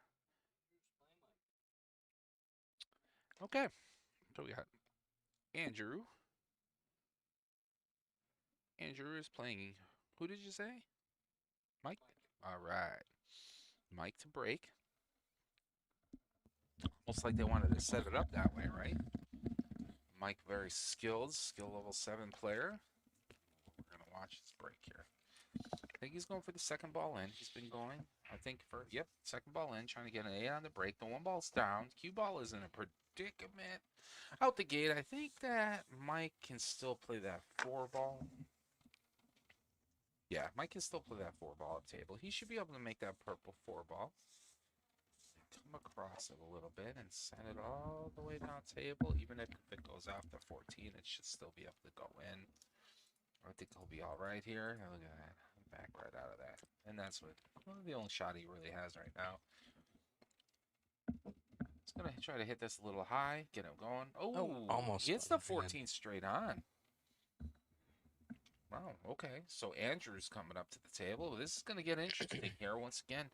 Okay, so we got Andrew. Andrew is playing, who did you say? Mike? All right. Mike to break. Almost like they wanted to set it up that way, right? Mike, very skilled, skill level 7 player. We're going to watch his break here. I think he's going for the second ball in. He's been going, I think, for, yep, second ball in, trying to get an 8 on the break. The 1 ball's down. Cue ball is in a predicament. Out the gate, I think that Mike can still play that 4 ball. Yeah, Mike can still play that 4 ball up table. He should be able to make that purple 4 ball. Come across it a little bit and send it all the way down table. Even if it goes off the 14, it should still be able to go in. I think he'll be all right here. Look at that. Back right out of that. And that's what the only shot he really has right now. He's going to try to hit this a little high. Get him going. Oh, almost hits the 14 straight on. Wow, okay. So Andrew's coming up to the table. This is going to get interesting here. Once again,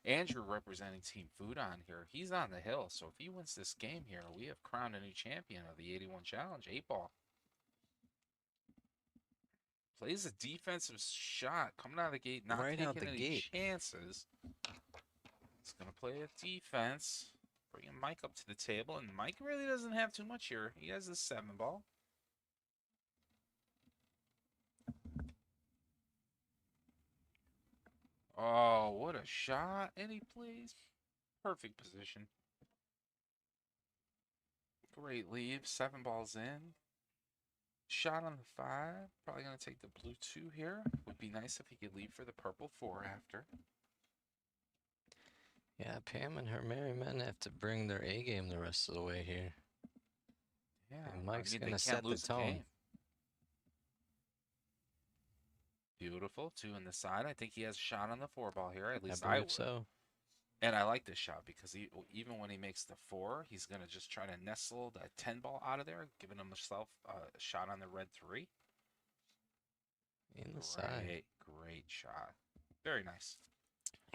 Andrew representing Team FUDON here. He's on the hill, so if he wins this game here, we have crowned a new champion of the 81 Challenge, 8-ball. Plays a defensive shot, coming out of the gate, not Right out taking the any gate. chances. He's going to play a defense, bringing Mike up to the table, and Mike really doesn't have too much here. He has a 7-ball. Oh, what a shot. And he plays perfect position. Great leave. 7 balls in. Shot on the 5. Probably going to take the blue 2 here. Would be nice if he could leave for the purple 4 after. Yeah, Pam and her merry men have to bring their A game the rest of the way here. Yeah, And Mike's they gonna can't set the lose tone. game. Beautiful. 2 in the side. I think he has a shot on the 4 ball here. At least I believe would. so. And I like this shot because even when he makes the 4, he's going to just try to nestle that 10 ball out of there, giving himself a shot on the red 3. In the side. Great shot. Very nice.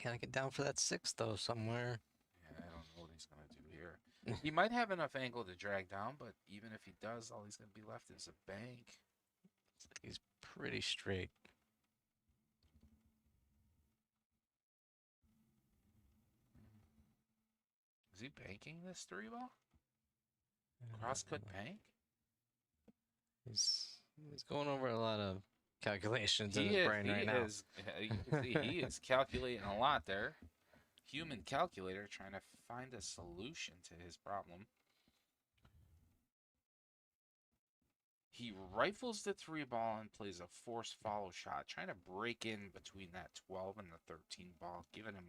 Gotta get down for that 6 though somewhere. Yeah, I don't know what he's going to do here. He might have enough angle to drag down, but even if he does, all he's going to be left is a bank. He's pretty straight. Is he banking this 3 ball? Cross cut bank? He's going over a lot of calculations in He his is, brain he right now. is, you can see he is calculating a lot there. Human calculator trying to find a solution to his problem. He rifles the 3 ball and plays a forced follow shot, trying to break in between that 12 and the 13 ball, giving him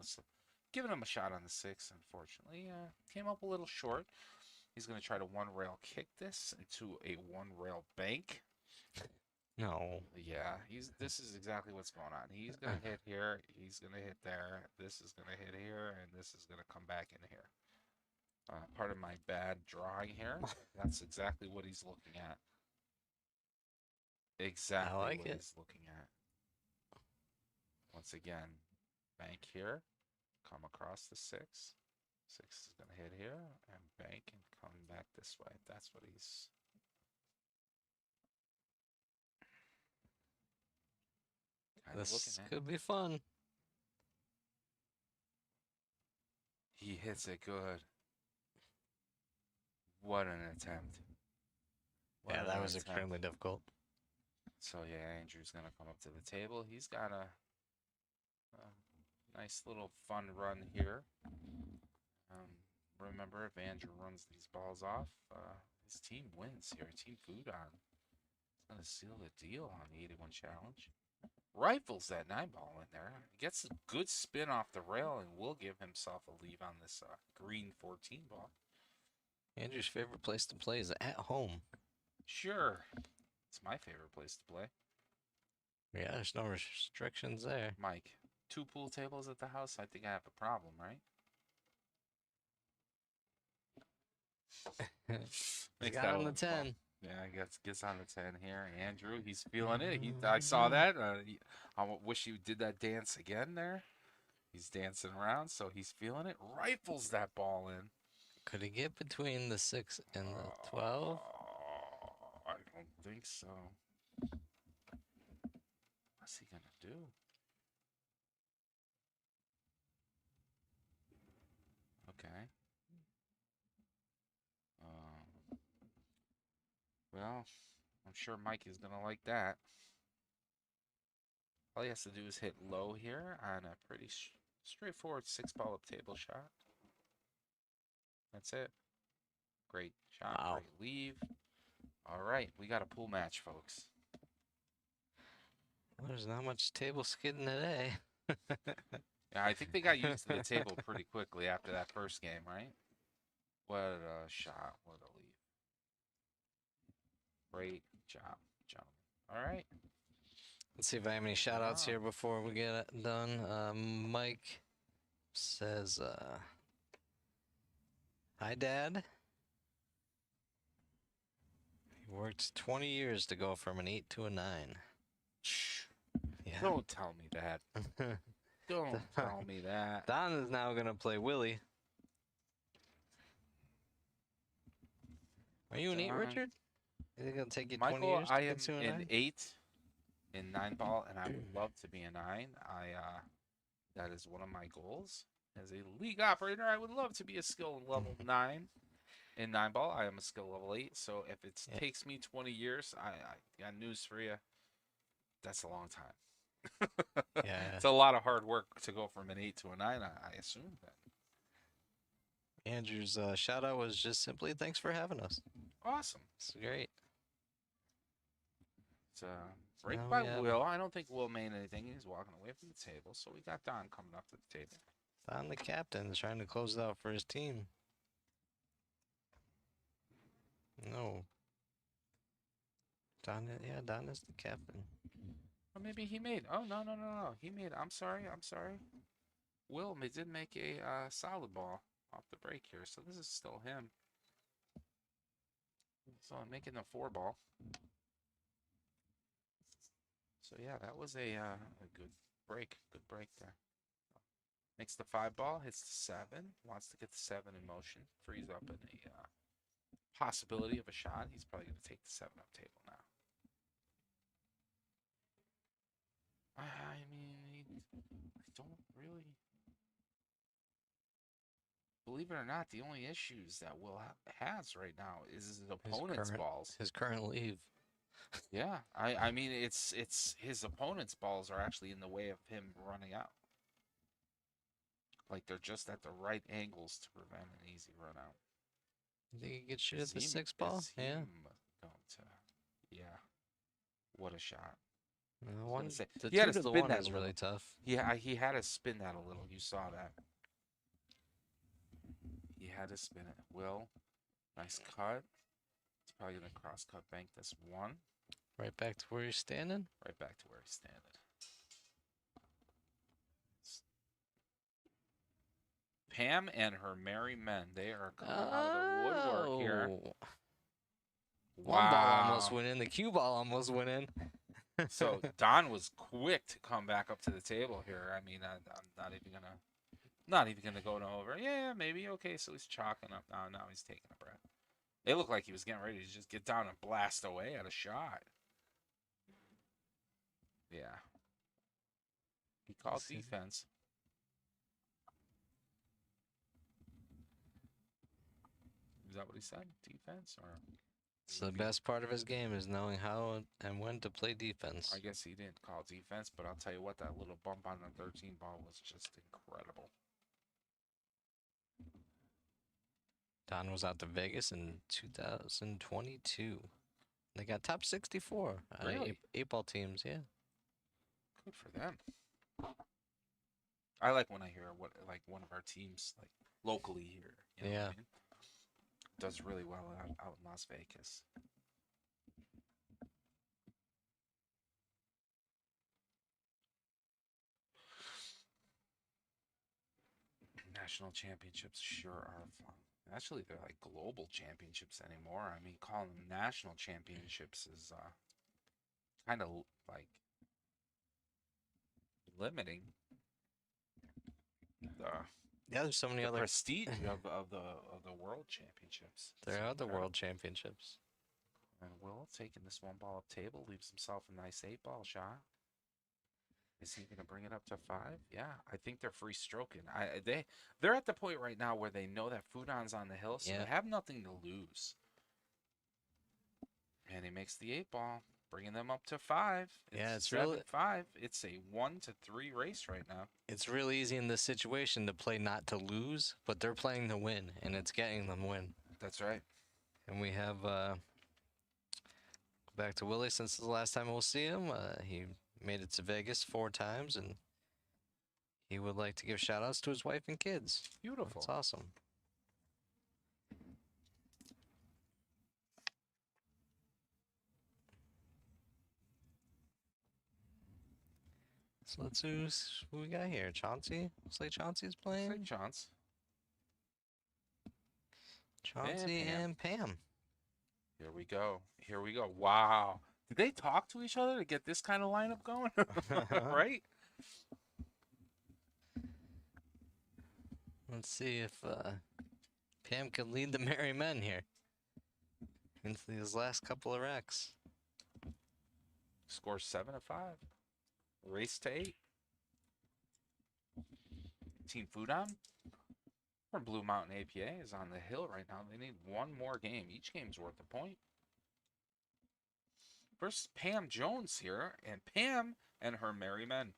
a shot on the 6. Unfortunately, came up a little short. He's going to try to 1-rail kick this into a 1-rail bank. No. Yeah, this is exactly what's going on. He's going to hit here, he's going to hit there, this is going to hit here, and this is going to come back in here. Part of my bad drawing here. That's exactly what he's looking at. Exactly like what it. he's looking at. Once again, bank here, come across the 6. 6 is going to hit here, and bank and come back this way. That's what he's... This could be fun. He hits it good. What an attempt. Yeah, that was extremely difficult. So yeah, Andrew's gonna come up to the table. He's got a nice little fun run here. Remember, if Andrew runs these balls off, his team wins here. Team FUDON is gonna seal the deal on the 81 challenge. Rifles that 9 ball in there. Gets a good spin off the rail and will give himself a lead on this green 14 ball. Andrew's favorite place to play is at home. Sure. It's my favorite place to play. Yeah, there's no restrictions there. Mike, 2 pool tables at the house? I think I have a problem, right? He got on the 10. Yeah, I guess gets on the 10 here. Andrew, he's feeling it. I saw that. I wish he did that dance again there. He's dancing around, so he's feeling it. Rifles that ball in. Could he get between the 6 and the 12? I don't think so. What's he gonna do? Okay. Well, I'm sure Mike is gonna like that. All he has to do is hit low here on a pretty straightforward 6-ball up table shot. That's it. Great shot. Wow. Great leave. All right, we got a pool match, folks. Well, there's not much table skidding today. Yeah, I think they got used to the table pretty quickly after that first game, right? What a shot. What a leave. Great job, gentlemen. All right. Let's see if I have any shout outs here before we get it done. Mike says, hi, Dad. He worked 20 years to go from an 8 to a 9. Shh. Yeah. Don't tell me that. Don't tell me that. Don is now going to play Willie. Are you an 8, Richard? Is it going to take you 20 Michael, years to I get am to a an 9? 8 in 9-ball, and I would love to be a 9. That is one of my goals. As a league operator, I would love to be a skill level 9 in 9-ball. I am a skill level 8, so if it takes me 20 years, I got news for you. That's a long time. Yeah. It's a lot of hard work to go from an 8 to a 9, I assume. That. Andrew's shout out was just simply thanks for having us. Awesome. It's great. It's break Now by we have- Will. I don't think Will made anything. He's walking away from the table, so we got Don coming up to the table. Don, the captain, is trying to close it out for his team. No. Don, yeah, Don is the captain. Or maybe he made. Oh, no. He made. I'm sorry. Will did make a solid ball off the break here, so this is still him. So I'm making a 4-ball. So yeah, that was a good break. Good break there. Makes the 5-ball, hits the 7. Wants to get the 7 in motion. Frees up in a possibility of a shot. He's probably going to take the 7 up table now. I mean, I don't really. Believe it or not, the only issues that Will has right now is his opponent's balls. His current leave. Yeah, I mean, it's his opponent's balls are actually in the way of him running out. Like they're just at the right angles to prevent an easy run out. You think he could shoot at the 6-ball? Yeah. Yeah. What a shot. One, say, the he had 2 to to the spin 1 that is a really little. tough. Yeah, he had to spin that a little. You saw that. He had to spin it. Will, nice cut. It's probably gonna cross cut bank this one. Right back to where you're standing. Right back to where he's standing. Pam and her merry men. They are coming out of the woodwork here. Oh. Wow. One ball almost went in. The cue ball almost went in. So Don was quick to come back up to the table here. I mean, I'm not even gonna go no over. Yeah, maybe okay. So he's chalking up now. Now he's taking a breath. It looked like he was getting ready to just get down and blast away at a shot. Yeah. He called defense. Is that what he said? Defense or? It's the best part of his game is knowing how and when to play defense. I guess he didn't call defense, but I'll tell you what, that little bump on the 13 ball was just incredible. Don was out to Vegas in 2022. They got top 64 out of Really? eight-ball teams, yeah. Good for them. I like when I hear what like one of our teams like locally here. You know what I mean? Does really well out in Las Vegas. National championships sure are fun. Actually, they're like global championships anymore. I mean, calling them national championships is kind of like limiting the Yeah, there's so many the other prestige of the world championships. There are the world championships. And Will taking this one ball up table leaves himself a nice 8-ball shot. Is he going to bring it up to 5? Yeah, I think they're free stroking. They're at the point right now where they know that FUDON's on the hill, so Yeah. they have nothing to lose. And he makes the 8-ball, bringing them up to 5. Yeah, it's 7, really 5. It's a 1-3 race right now. It's real easy in this situation to play not to lose, but they're playing to win, and it's getting them win. That's right. And we have back to Willie since the last time we'll see him. He made it to Vegas 4 times, and he would like to give shout-outs to his wife and kids. Beautiful. That's awesome. So let's see who we got here. Chauncey? Looks like Chauncey's playing. Looks like Chance. Chauncey and Pam. Here we go. Here we go. Wow. Did they talk to each other to get this kind of lineup going? Right? Let's see if Pam can lead the merry men here into these last couple of racks. Score 7 of 5. Race to 8. Team FUDON or Blue Mountain APA is on the hill right now. They need one more game. Each game's worth a point. Versus Pam Jones here, and Pam and her merry men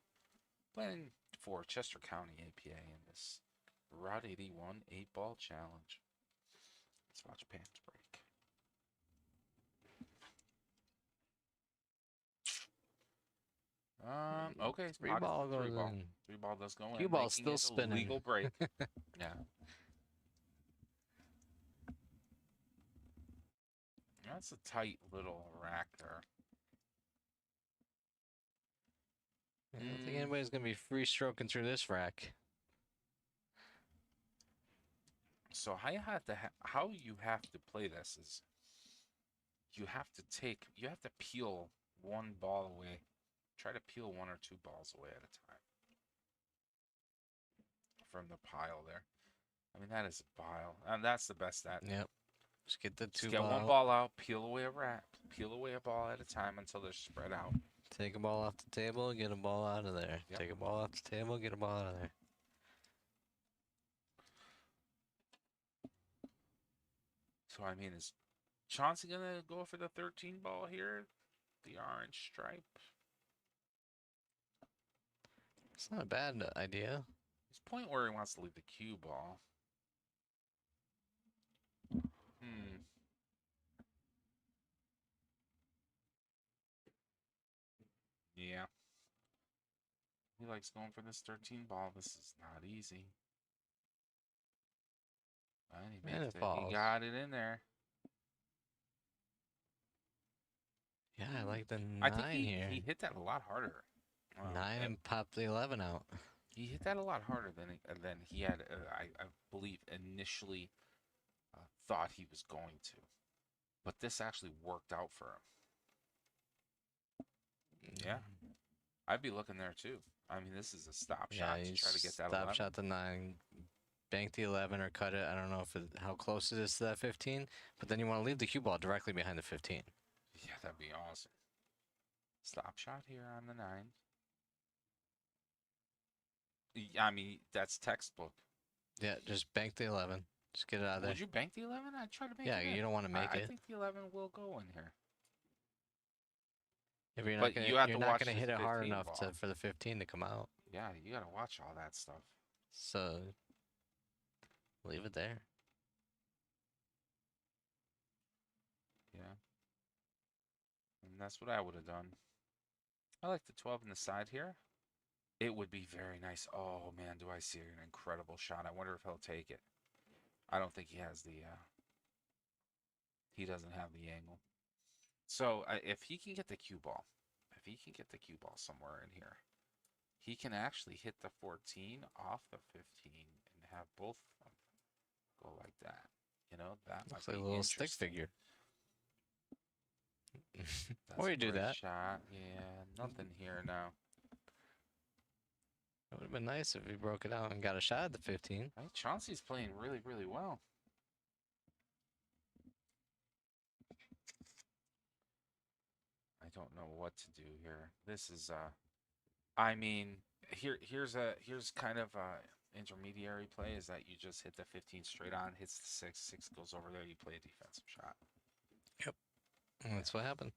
playing for Chester County APA in this Route 81 8-ball challenge. Let's watch Pam's break. Okay. 3 ball goes in. 3 ball does go in. Cue ball's making still it a spinning. legal break. Yeah. That's a tight little rack there. I don't think anybody's gonna be free stroking through this rack. So how you have to how you have to play this is you have to peel one ball away. Try to peel 1 or 2 balls away at a time from the pile there. I mean, that is a pile, and that's the best that. Yep. Just get the Just 2 get ball. one ball out, peel away a rack, peel away a ball at a time until they're spread out. Take a ball off the table, get a ball out of there. Yep. Take a ball off the table, get a ball out of there. So I mean, is Chauncey gonna go for the 13 ball here? The orange stripe. It's not a bad idea. He's point where he wants to leave the cue ball. Yeah. He likes going for this 13 ball. This is not easy. And he And makes it it. falls. He got it in there. Yeah, I like the I think 9 here. he hit that a lot harder. 9 and popped the 11 out. He hit that a lot harder than he had, I believe, initially thought he was going to. But this actually worked out for him. Yeah. I'd be looking there too. I mean, this is a stop Yeah, shot to you try to get that stop 11. shot the 9, bank the 11 or cut it. I don't know how close it is to that 15, but then you want to leave the cue ball directly behind the 15. Yeah, that'd be awesome. Stop shot here on the 9. I mean, that's textbook. Yeah, just bank the 11. Just get it out of there. Would you bank the 11? I'd try to make Yeah, it in. you don't want to make I it. think the 11 will go in here. If you're But not you have gonna, to you're not watch gonna this hit it hard 15 enough ball. for the 15 to come out. Yeah, you got to watch all that stuff. So leave it there. Yeah. And that's what I would have done. I like the 12 in the side here. It would be very nice. Oh, man, do I see an incredible shot. I wonder if he'll take it. I don't think he has the... he doesn't have the angle. So if he can get the cue ball, somewhere in here, he can actually hit the 14 off the 15 and have both of them go like that. You know, that Looks might like a be little stick interesting. figure. That's Or a you do great that. shot. Yeah, nothing here now. It would have been nice if he broke it out and got a shot at the 15. I think Chauncey's playing really, really well. I don't know what to do here. This is I mean, here's kind of intermediary play is that you just hit the 15 straight on, hits the 6, 6 goes over there, you play a defensive shot. Yep. And that's what happened.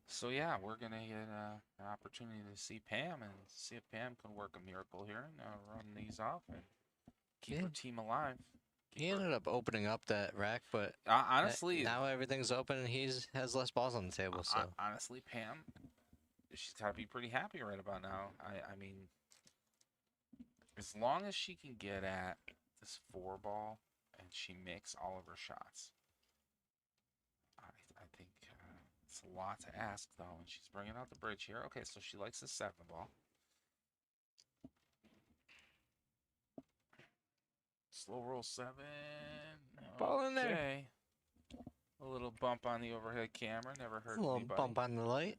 So yeah, we're gonna get an opportunity to see Pam and see if Pam can work a miracle here and run these off and keep her team alive. He ended up opening up that rack, but Honestly, now everything's open and has less balls on the table. So honestly, Pam, she's got to be pretty happy right about now. I mean, as long as she can get at this 4 ball and she makes all of her shots, I think it's a lot to ask though. And she's bringing out the bridge here. Okay, so she likes the 7 ball. Slow roll 7. Ball in there. Okay. A little bump on the overhead camera. Never hurt a little anybody. bump on the light.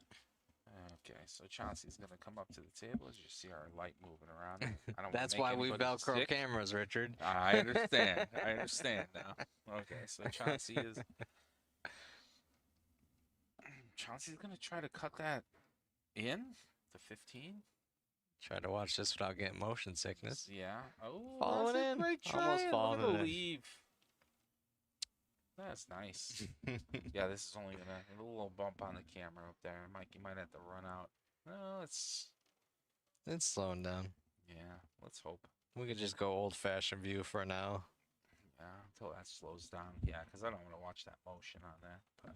Okay, so Chauncey's going to come up to the table as you see our light moving around. I don't That's wanna why make we anybody Velcro sick. cameras, Richard. I understand. I understand now. Okay, so Chauncey's going to try to cut that in, the 15. Try to watch this without getting motion sickness. Yeah. Oh, Falling that's a in. great try. Almost falling Look at the in. leave. That's nice. Yeah, this is only a little bump on the camera up there. You might have to run out. No, it's slowing down. yeah. Let's hope. We could just go old-fashioned view for now. Yeah, until that slows down. Yeah, because I don't want to watch that motion on that. But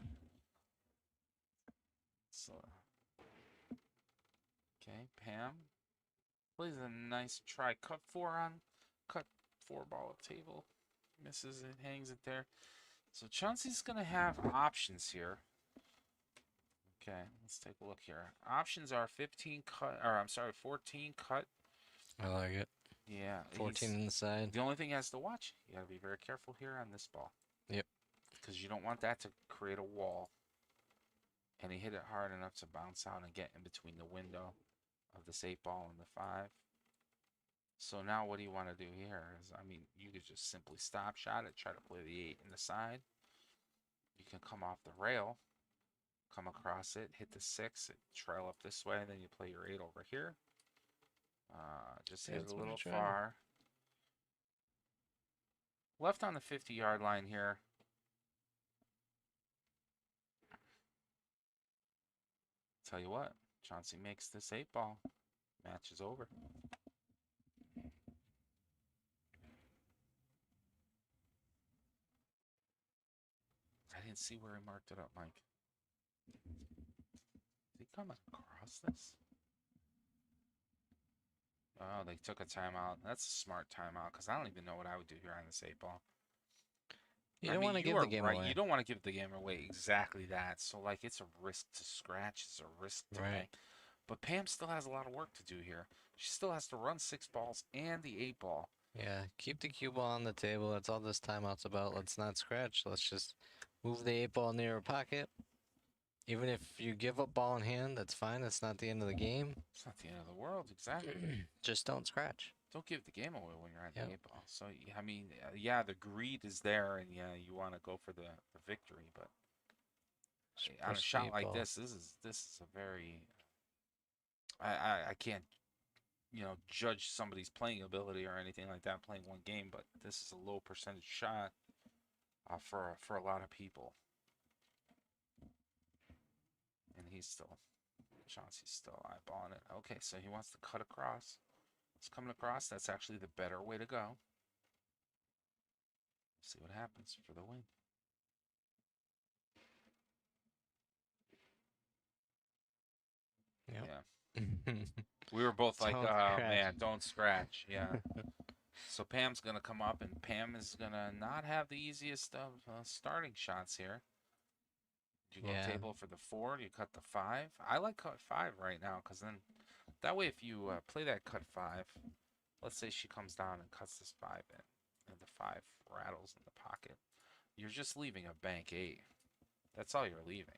so okay, Pam plays a nice try. Cut 4 ball up table. Misses it, hangs it there. So Chauncey's gonna have options here. Okay, let's take a look here. Options are 15 cut, or I'm sorry, 14 cut. I like it. Yeah, 14 in the side. the only thing he has to watch, you got to be very careful here on this ball. Yep. Because you don't want that to create a wall. And he hit it hard enough to bounce out and get in between the window of this 8 ball and the 5. So now what do you want to do here is, I mean, you could just simply stop shot it, try to play the 8 in the side. You can come off the rail, come across it, hit the 6, trail up this way, and then you play your 8 over here. Just hit it a little far. Left on the 50-yard line here. Tell you what, Chauncey makes this 8 ball. Match is over. I didn't see where he marked it up, Mike. Is he coming across this? Oh, they took a timeout. That's a smart timeout because I don't even know what I would do here on this 8-ball. You don't want to give the game away. You don't want to give the game away. Exactly that. So, like, it's a risk to scratch. It's a risk to bank. But Pam still has a lot of work to do here. She still has to run 6 balls and the 8-ball. Yeah, keep the cue ball on the table. That's all this timeout's about. Let's not scratch. Let's just move the 8-ball near her pocket. Even if you give up ball in hand, that's fine. That's not the end of the game. It's not the end of the world. Exactly. Just don't scratch. Don't give the game away when you're on the 8-ball. So, I mean, yeah, the greed is there, and yeah, you want to go for the victory, but on a shot like this is a very I can't, you know, judge somebody's playing ability or anything like that playing one game, but this is a low percentage shot for a lot of people. And Chauncey's still eyeballing it. Okay, so he wants to cut across. It's coming across. That's actually the better way to go. See what happens for the win. Yeah. We were both like, oh, man, don't scratch. Yeah. So Pam's going to come up, and Pam is going to not have the easiest of starting shots here. Do you go table for the 4? Do you cut the 5? I like cut 5 right now because then that way if you play that cut 5, let's say she comes down and cuts this 5 in, and the 5 rattles in the pocket, you're just leaving a bank 8. That's all you're leaving.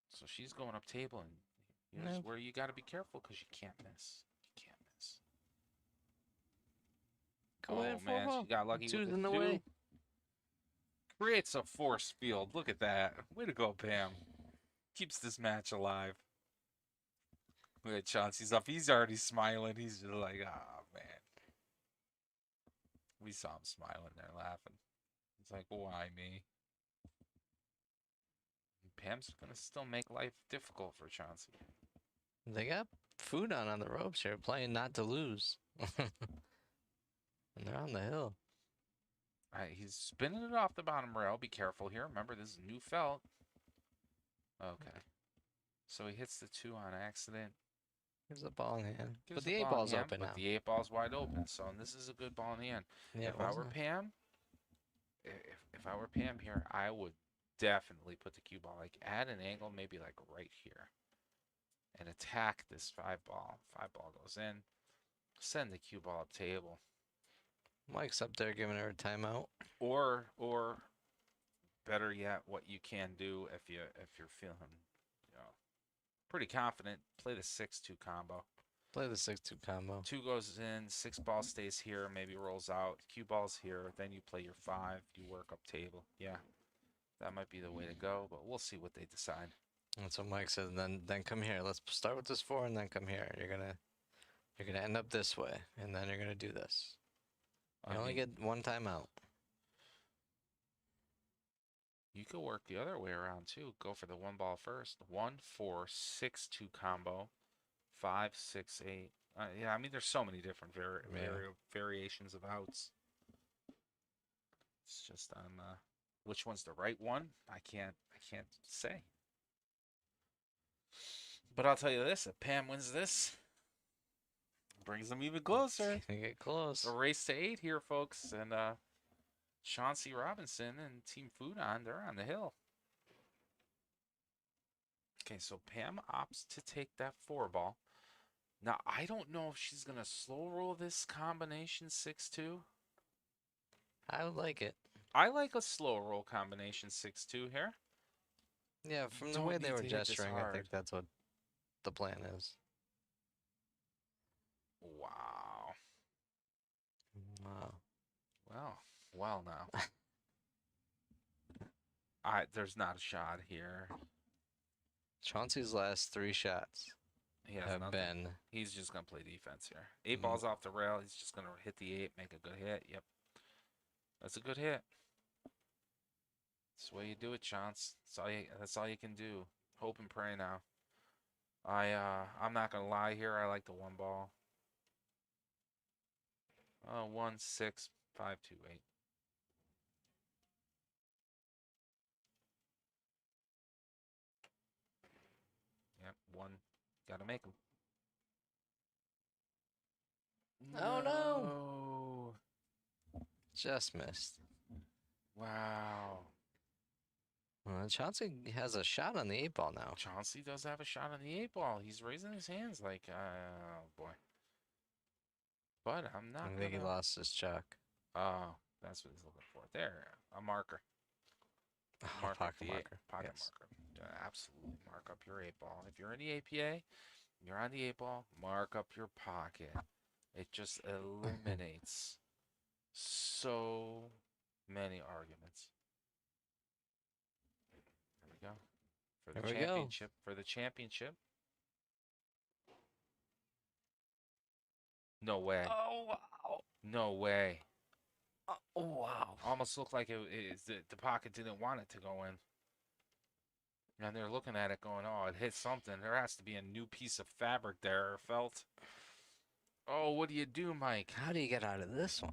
So she's going up table, and here's where you got to be careful because you can't miss. You can't miss. Go ahead, man, she got lucky with the 2. Way. Creates a force field. Look at that. Way to go, Pam. Keeps this match alive. Look at Chauncey's up. He's already smiling. He's just like, oh, man. We saw him smiling there, laughing. It's like, why me? Pam's going to still make life difficult for Chauncey. They got FUDON on the ropes here, playing not to lose. And they're on the hill. All right, he's spinning it off the bottom rail. Be careful here. Remember, this is new felt. Okay. So he hits the 2 on accident. Gives the ball in hand. But the 8-ball's open now. But the 8-ball's wide open. So and this is a good ball in the hand. Yeah, if I were Pam, if I were Pam here, I would definitely put the cue ball like at an angle, maybe like right here, and attack this 5-ball. 5-ball goes in. Send the cue ball up table. Mike's up there giving her a timeout. Or better yet, what you can do if you're feeling, you know, pretty confident, play the 6-2 combo. Play the 6-2 combo. 2 goes in, 6-ball stays here, maybe rolls out. Cue ball's here, then you play your 5, you work up table. Yeah, that might be the way to go, but we'll see what they decide. That's what Mike said. Then come here. Let's start with this 4 and then come here. You're gonna end up this way, and then you're gonna do this. You only get 1 timeout. You could work the other way around too. Go for the 1-ball first. 1, 4, 6-2 combo. 5, 6, 8. Yeah, I mean there's so many different variations of outs. It's just on which one's the right one. I can't say. But I'll tell you this: if Pam wins this, brings them even closer. They get close. A race to 8 here, folks, and Chauncey Robinson and Team FUDON, they're on the hill. Okay, so Pam opts to take that 4-ball. Now, I don't know if she's going to slow roll this combination 6-2. I would like it. I like a slow roll combination 6-2 here. Yeah, from the way they were gesturing, I think that's what the plan is. Wow. Wow. Well now. There's not a shot here. Chauncey's last 3 shots have been. He's just going to play defense here. 8-ball's off the rail. He's just going to hit the 8, make a good hit. Yep. That's a good hit. That's the way you do it, Chaunce. That's all you can do. Hope and pray now. I'm not going to lie here. I like the 1-ball. 1, 6, 5, 2, 8. one. Got to make them. Oh, no. No. Just missed. Wow. Well, Chauncey has a shot on the 8-ball now. Chauncey does have a shot on the 8-ball. He's raising his hands like, oh boy. But I'm not I think he gonna. lost his chuck. Oh, that's what he's looking for. There, a marker. Oh, Mark up pocket the marker. pocket Yes. marker. Absolutely mark up your 8-ball. If you're in the APA, you're on the 8-ball, mark up your pocket. It just eliminates so many arguments. There we go. For the There we go. championship. For the championship. No way. Oh, wow. No way. Oh, wow. Almost looked like the pocket didn't want it to go in. And they're looking at it going, oh, it hit something. There has to be a new piece of fabric there or felt. Oh, what do you do, Mike? How do you get out of this one?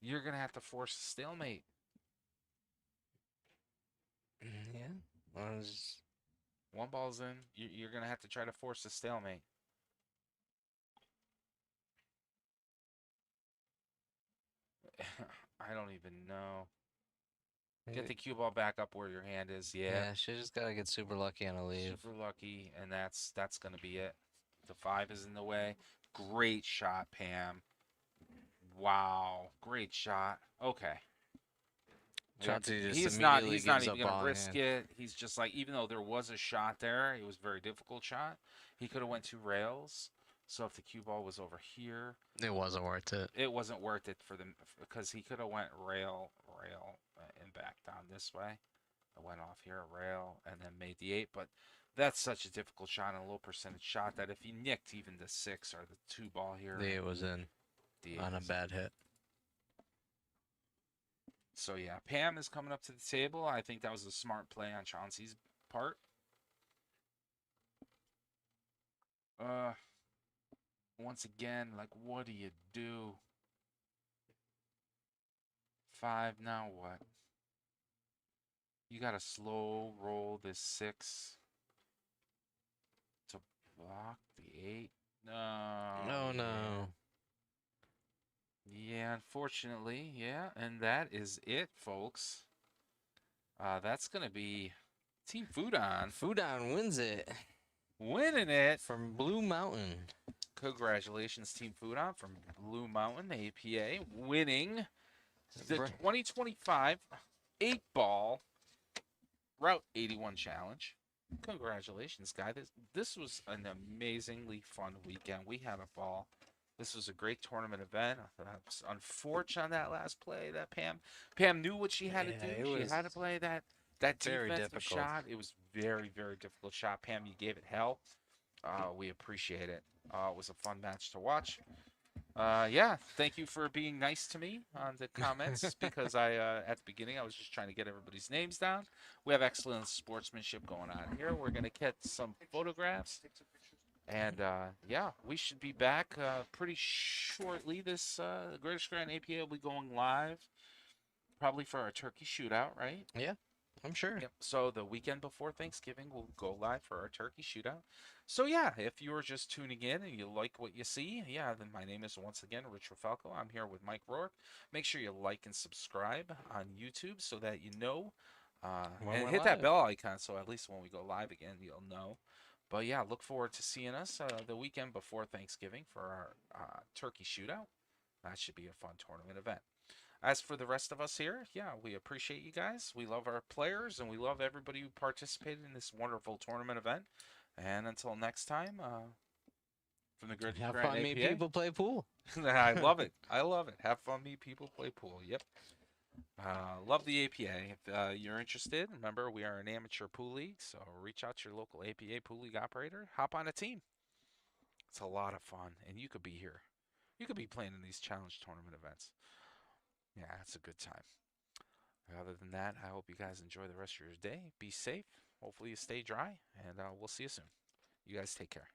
You're going to have to force a stalemate. Yeah. Well, just... One ball's in. You're going to have to try to force a stalemate. I don't even know. Get the cue ball back up where your hand is. Yeah, she just got to get super lucky on a leave. Super lucky, and that's going to be it. The 5 is in the way. Great shot, Pam. Wow, great shot. Okay. Chauncey just He's not immediately even gives going up to on risk hand. it. He's just like, even though there was a shot there, it was a very difficult shot. He could have went 2 rails. So if the cue ball was over here, It wasn't worth it. it wasn't worth it for them because he could have went rail, and back down this way. I went off here, rail, and then made the 8. But that's such a difficult shot and a low percentage shot that if he nicked even the 6 or the 2 ball here, The 8 was in on a bad hit. So yeah, Pam is coming up to the table. I think that was a smart play on Chauncey's part. Once again, like, what do you do? 5, now what? You got to slow roll this 6 to block the 8. No. Oh, no. Yeah, unfortunately, yeah. And that is it, folks. That's going to be Team FUDON FUDON wins it winning it. from Blue Mountain. Congratulations, Team FUDON from Blue Mountain APA, winning the 2025 8-ball Route 81 Challenge. Congratulations, guys. This was an amazingly fun weekend. We had a ball. This was a great tournament event. I was unfortunate on that last play that Pam knew what she had to do. She had to play that very defensive difficult shot. It was very, very difficult shot. Pam, you gave it hell. We appreciate it. It was a fun match to watch. Yeah, thank you for being nice to me on the comments because at the beginning I was just trying to get everybody's names down. We have excellent sportsmanship going on here. We're gonna get some photographs, and yeah, we should be back pretty shortly. This Greater Scranton APA will be going live, probably for our turkey shootout, right? Yeah, I'm sure. Yep. So the weekend before Thanksgiving, we'll go live for our turkey shootout. So yeah, if you're just tuning in and you like what you see, yeah, then my name is once again Rich Falco. I'm here with Mike Rourke. Make sure you like and subscribe on YouTube so that you know, and hit that bell icon so at least when we go live again, you'll know. But yeah, look forward to seeing us the weekend before Thanksgiving for our turkey shootout. That should be a fun tournament event. As for the rest of us here, yeah, we appreciate you guys. We love our players, and we love everybody who participated in this wonderful tournament event. And until next time, from the Greater Have Scranton fun, meet APA. people, play pool. I love it. I love it. Have fun, meet people, play pool. Yep. Love the APA. If you're interested, remember we are an amateur pool league, so reach out to your local APA pool league operator. Hop on a team. It's a lot of fun, and you could be here. You could be playing in these challenge tournament events. Yeah, it's a good time. Other than that, I hope you guys enjoy the rest of your day. Be safe. Hopefully you stay dry, and we'll see you soon. You guys take care.